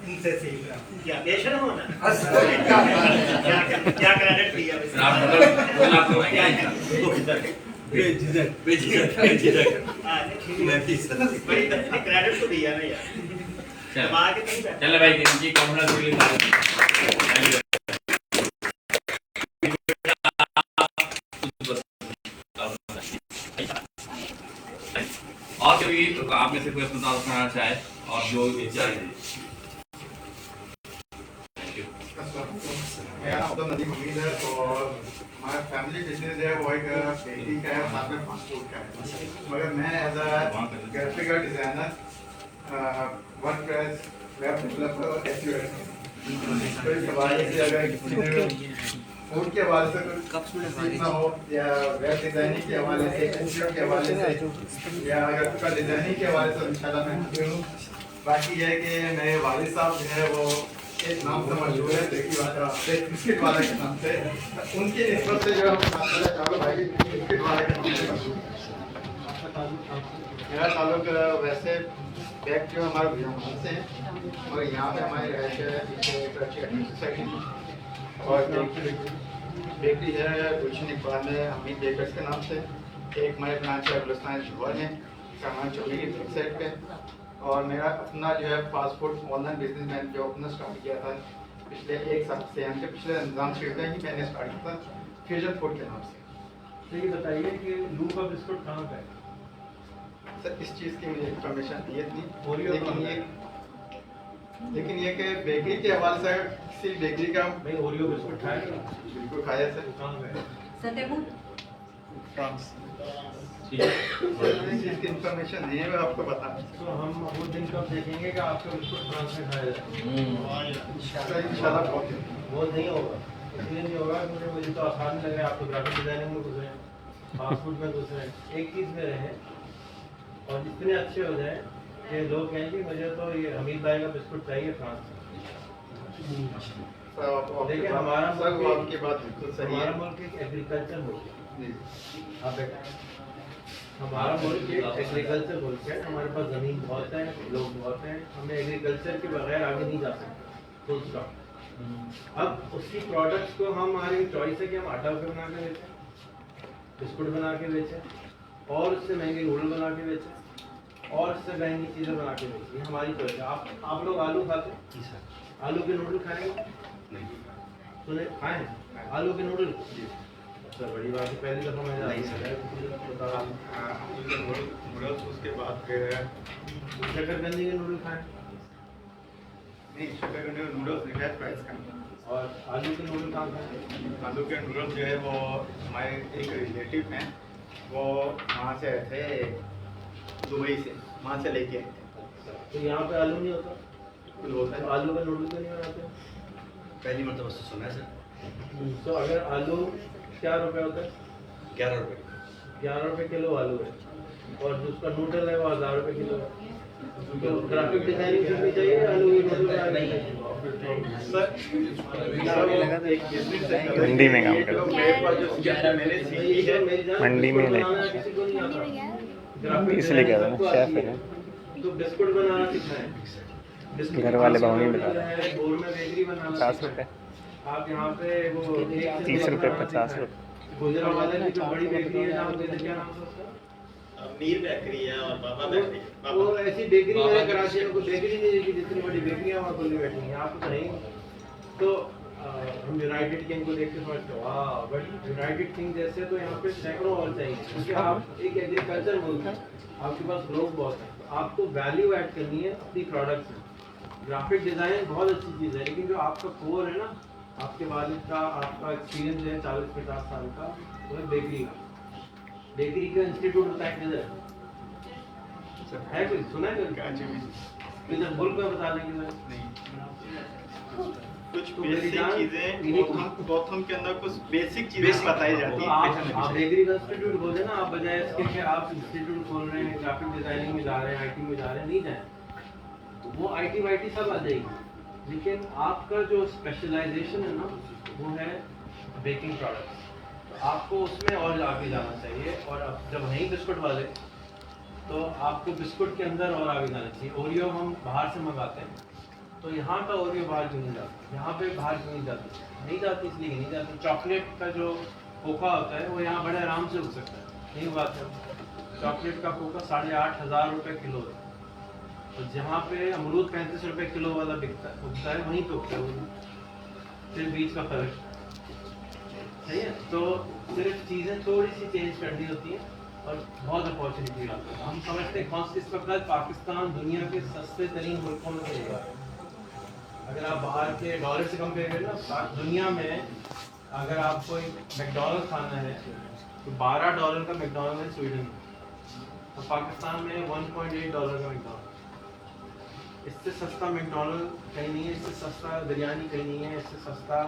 इनसे सीख रहा हूँ। क्या बेशरम होना? क्या क्रेडिट दिया? क्रेडिट तो दिया ना यार। दबा के नहीं बैठा। चलो भाई इनकी कॉन्फिडेंस के लिए और कोई आप में से कोई अपना दावा करना चाहे और जो इच्छा है। मेरा नाम अब्दुल नदीम हमीद है और हमारा फैमिली बिजनेस है वो एक बेकरी का है, साथ में फास्ट फूड का है। मगर मैं as a graphic designer, WordPress, web developer, SEO तो इस हवाले से अगर किसी ने फूड के हवाले से कुछ सीखना हो या वेब डिज़ाइनिंग के हवाले से, एसईओ के हवाले से या अगर उसका डिज़ाइनिंग के हवाले से इंशाल्लाह मैं हाजिर हूँ। बाकी यह है कि मेरे वालिद साहब जो है वो एक नाम से मशहूर है बिस्किट वाला के नाम से, उनकी निस्बत से जो हम भाई बिस्किट वाले के नाम से मशहूर। मेरा ताल्लुक वैसे बैक जो हमारे भैया से हैं और यहाँ पे हमारी रहायश है पीछे एक अच्छी सोसाइटी और बेकरी है गुलशन इकबाल में हमीद बेकर्स के नाम से। एक हमारे ब्रांच है गुलस्तान शोर में सामान चौकी की बैक साइड पे। और मेरा अपना जो है फास्ट फूड ऑनलाइन बिजनेस मैंने जो अपना स्टार्ट किया था पिछले एक साल से, हमसे पिछले रमजान से ही मैंने स्टार्ट किया था फ्यूजन फूड के नाम से। तो ये बताइए कि लू का बिस्कुट कहाँ का है? सर इस चीज़ की मुझे इंफॉर्मेशन ये थी, लेकिन ये कि बेकरी के हवाले से किसी बेकरी का भाई ओरियो बिस्कुट खाया? बिल्कुल खाया सर। कहाँ का है? फ्रांस। ठीक है, इस चीज़ की इंफॉर्मेशन नहीं है, मैं आपको बता। तो हम वो दिन कब देखेंगे कि आपका बिस्कुट फ्रांस में खाया जाए? इंशाल्लाह वो नहीं होगा, इसलिए नहीं होगा क्योंकि मुझे तो आसान लग रहा है। आप तो ग्राफिक डिजाइनिंग में घुस रहे हैं, फास्ट फूड में घुस रहे हैं, एक चीज़ में रहें और इतने अच्छे हो जाए कि लोग कहेंगे मुझे तो ये हमीद भाई का बिस्कुट चाहिए फ्रांस से। देखिए हमारा आपकी बात बिल्कुल सही है। हमारा मुल्क एक एग्रीकल्चर मुल्क है। आप बेटा हमारा मुल्क एक एग्रीकल्चर मुल्क है, हमारे पास ज़मीन बहुत है, लोग बहुत हैं, हमें एग्रीकल्चर के बगैर आगे नहीं जा सकते, फुल स्टॉप। अब उसकी प्रोडक्ट्स को हम हमारी चॉइस है कि हम आटा पे बना के बेचें, बिस्कुट बना के बेचें और उससे महंगे नूडल बना के बेचें और उससे महंगी चीज़ें बना के बेचें, हमारी चॉइस है। आप लोग आलू खाते हैं? जी सर। आलू के नूडल खाएंगे? नहीं। सुने खाएँ आलू के नूडल? जी। अच्छा बड़ी बात है, पहली दफ़ा मैं नहीं सर नूडल्स उसके बाद फिर शकरकंदी के नूडल खाएं? नहीं, शकरकंदी के नूडल्स नहीं खाए, फ्राइज खाएं। और आलू के नूडल कहाँ खाएं? आलू के नूडल्स जो है वो हमारे एक रिलेटिव हैं, वो वहाँ से आए थे दुबई से, वहाँ से लेके आए थे। तो यहाँ पे आलू नहीं होता? कुछ होता है। आलू का नूडल तो नहीं बनाते? पहली मरतबा से सुना है सर। तो अगर आलू क्या रुपए होता है? 11 रुपये। 11 रुपये किलो आलू है और जो उसका नूडल है वो 1000 रुपये किलो है। तो ग्राफिक डिजाइनिंग सीखनी चाहिए आलू की नूडल मंडी में काम करते मंडी में इसलिए कह रहा हूँ शेफ है। तो बिस्कुट बनाना सीखना है, घर वाले भाव नहीं बता रहे। 50 रुपये आप यहाँ पे वो 30 रुपये 50 रुपये। गुजरावाला की जो बड़ी बेकरी है नाम देते क्या नाम है उसका? मीर बेकरी है और बाबा बेकरी है। वो ऐसी बेकरी है कराची में, कोई बेकरी नहीं देखी जितनी बड़ी बेकरियाँ वहाँ खुली बैठी हैं, आपको तो नहीं। तो हम यूनाइटेड किंग को देख के समझते हो वाह, बट यूनाइटेड किंग जैसे तो यहाँ पे सैकड़ों और चाहिए, क्योंकि आप एक एग्रीकल्चर मुल्क है, आपके पास लोग बहुत हैं, तो आपको वैल्यू ऐड करनी है अपनी प्रोडक्ट्स में। ग्राफिक डिज़ाइन बहुत अच्छी चीज़ है, लेकिन जो आपका कोर है ना, आपके वालिद का आपका एक्सपीरियंस है 40-50 साल का, वो है बेकरी का। बेकरी का इंस्टीट्यूट होता है किधर है? कोई सुना है किधर मुल्क में? बता देंगे नहीं। कुछ बेसिक चीजें गौतम के अंदर कुछ बेसिक चीजें बताई जाती हैं। आप बेकरी का इंस्टीट्यूट बोल देना, आप बजाय इसके कि आप इंस्टीट्यूट खोल रहे हैं, ग्राफिक डिजाइनिंग में जा रहे हैं, आईटी में जा रहे हैं, नहीं जाए तो वो आईटी वाईटी सब आ जाएगी, लेकिन आपका जो स्पेशलाइजेशन है ना वो है बेकिंग प्रोडक्ट्स, तो आपको उसमें और आगे जाना चाहिए। और अब जब नहीं बिस्कुट वाले तो आपको बिस्कुट के अंदर और आगे जाना चाहिए। ओरियो हम बाहर से मंगाते हैं, तो यहाँ का ओरियो बाहर क्यों नहीं जाता, यहाँ पे बाहर क्यों नहीं जाती? नहीं जाती इसलिए नहीं जाती। चॉकलेट का जो खोखा होता है वो यहाँ बड़े आराम से उग सकता है, नहीं बात है। चॉकलेट का खोखा 8,500 रुपये किलो है, और जहाँ पे अमरूद 35 रुपए किलो वाला उगता है वहीं पे उगता है वो, सिर्फ बीज का फर्क। सही है, तो सिर्फ चीज़ें थोड़ी सी चेंज करनी होती हैं और बहुत अपॉर्चुनिटी आती है। हम समझते हैं कौन इस वक्त पाकिस्तान दुनिया के सस्ते तरीन मुल्कों में से एक है। अगर आप बाहर के डॉलर से कंपेयर करें ना, दुनिया में अगर आपको मैकडॉनल्ड खाना है तो $12 का मैकडॉनल्ड है स्वीडन में, और पाकिस्तान में $1.8 का मैकडॉनल्ड। इससे सस्ता मैकडॉनल्ड कहीं नहीं है, इससे सस्ता बिरयानी कहीं नहीं है, इससे सस्ता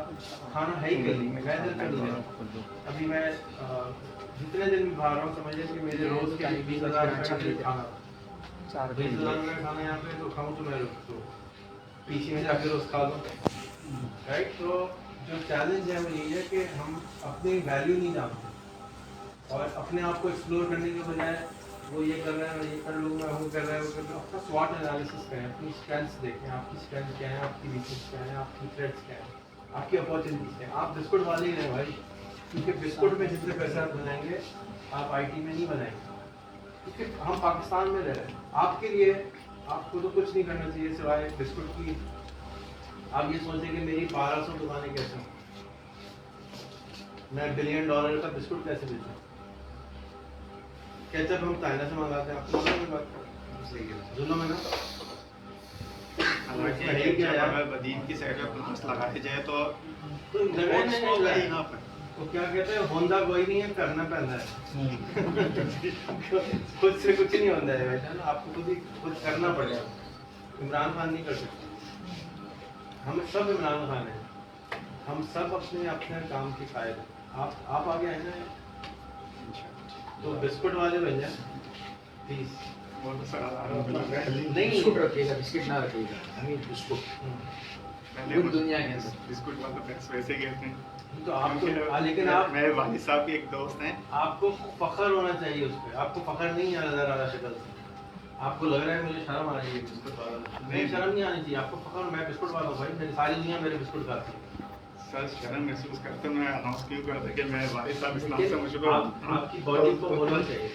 खाना है ही कहीं नहीं। मैं इधर कर लूँगा, अभी मैं जितने दिन भी बाहर रहा हूँ समझिए कि मेरे रोज़ के 20,000 रुपये का खाना, 20,000 रुपये खाना यहाँ पे तो खाऊँ तो मैं तो पीछे में जाकर रोज़ खा लूँ, राइट। तो जो चैलेंज है वो यही है कि हम अपनी वैल्यू नहीं जानते और अपने आप को एक्सप्लोर करने के बजाय वो ये कर रहा है, मैं ये कर लूँगा, वो कर रहा है, वो कर रहा है। आपका स्वॉट एनालिसिस करें, अपनी स्ट्रेंथ्स देखें, आपकी स्ट्रेंथ क्या है, आपकी वीकनेस क्या है, आपकी थ्रेट्स क्या है, आपकी अपॉर्चुनिटीज क्या है। आप बिस्कुट वाले ही रहे भाई, क्योंकि बिस्कुट में जितने पैसे आप बनाएंगे आप IT में नहीं बनाएंगे, क्योंकि हम पाकिस्तान में रह रहे हैं। आपके लिए आपको तो कुछ नहीं करना चाहिए सिवाय बिस्कुट की। आप ये सोचें कि मेरी 1200 दुकानें कैसे हैं, मैं $1 बिलियन का बिस्कुट कैसे बेचूँ। केचप हम चाइना से मंगाते हैं, आपको मालूम है बात, जुल्म है ना। अगर बदीन की साइड में प्लांट्स लगाए जाए तो यहाँ पर तो क्या कहते हैं, होंदा कोई नहीं है, करना पैदा है। खुद से कुछ नहीं होता है बेटा, आपको खुद ही कुछ करना पड़ेगा। इमरान खान नहीं कर सकते, हम सब इमरान खान हैं, हम सब अपने अपने काम के कायल हैं। आप आगे आए ना, तो बिस्कुट वाले बन जाए प्लीज। नहीं बिस्कुट रखिएगा, बिस्किट ना रखिएगा, हमें बिस्कुट पूरी दुनिया के अंदर बिस्कुट वाला पैसे वैसे कहते हैं। तो आपको लेकिन आप मेरे वालिद साहब के एक दोस्त हैं, आपको फख्र होना चाहिए उस पर। आपको फख्र नहीं आ नजर आ रहा शक्ल से, आपको लग रहा है मुझे शर्म आ रही है बिस्कुट वाला, मैं शर्म नहीं आनी चाहिए आपको। फख्र मैं बिस्कुट वाला हूँ भाई, मेरी सारी दुनिया मेरे बिस्कुट खाती है। सर शर्म महसूस करते मैं अनाउंस क्यों करता कि मैं वालिद साहब इस्लाम से मशहूर हूँ। आपकी बॉडी को बोलना चाहिए,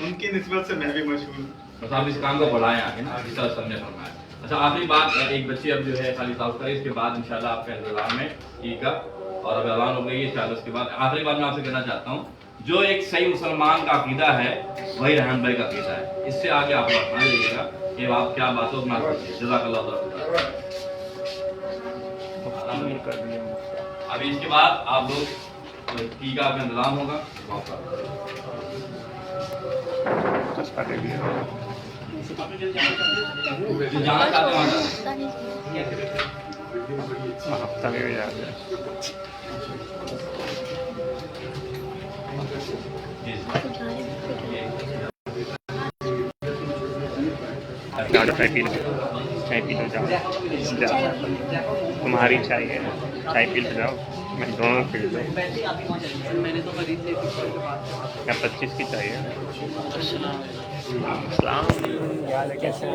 उनकी निस्बत से मैं भी मशहूर हूँ। बस आप इस काम को बढ़ाएं आगे ना, इस तरह सबने फरमाया। अच्छा आखिरी बात, एक बच्ची अब जो है खाली साहब का, इसके बाद इंशाल्लाह आपका इंतजाम है ईद का, और अब ऐलान हो गई है इंशाल्लाह। उसके बाद आखिरी बात मैं आपसे कहना चाहता हूँ, जो एक सही मुसलमान का अकीदा है वही रेहान भाई का अकीदा है। इससे आगे आप मान लीजिएगा कि आप क्या बातों को ना कीजिए। जज़ाकल्लाह खैर। अभी इसके बाद आप लोग टीका का इंतजाम होगा, जाना चाहते हफ्ता में भी आ गया। चाय पी लो, चाय पी लो, जाओ तुम्हारी चाय है, चाय पी लो जाओ, मैं दोनों पी लो। क्या 25 की चाहिए? अस्सलाम कैसे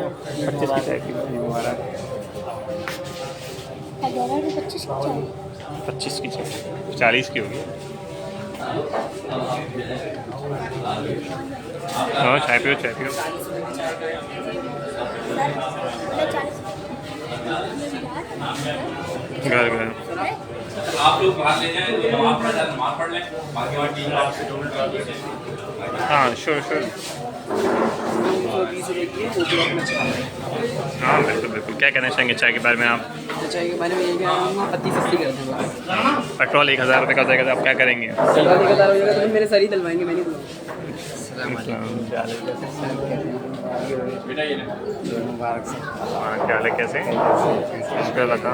25 की चाय पी लो हमारा। 25 की चाहिए, 40 की होगी। हाँ चाय पियो, चाय पियो। घर घर आप लोग बाहर ले जाएं, तो नमाज पढ़ जाए, नमाज पढ़ लें, बाकी और टीम आपसे डोंट। हाँ श्योर श्योर, हाँ बिल्कुल बिल्कुल। क्या कहना चाहेंगे चाय के बारे में आप? चाय के बारे में ये क्या पत्ती सस्ती कर दूँगा। पेट्रोल 1000 रुपये का हो जाएगा तो आप क्या करेंगे? 1000 हो जाएगा तो मेरे सर ही डलवाएंगे, मैं नहीं दूँगा। बेटा ये मुबारक से। हाँ क्या हाल है, कैसे शुक्र लगा।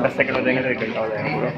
दस सेकंड हो जाएंगे तो 1 घंटा हो जाएगा पूरा।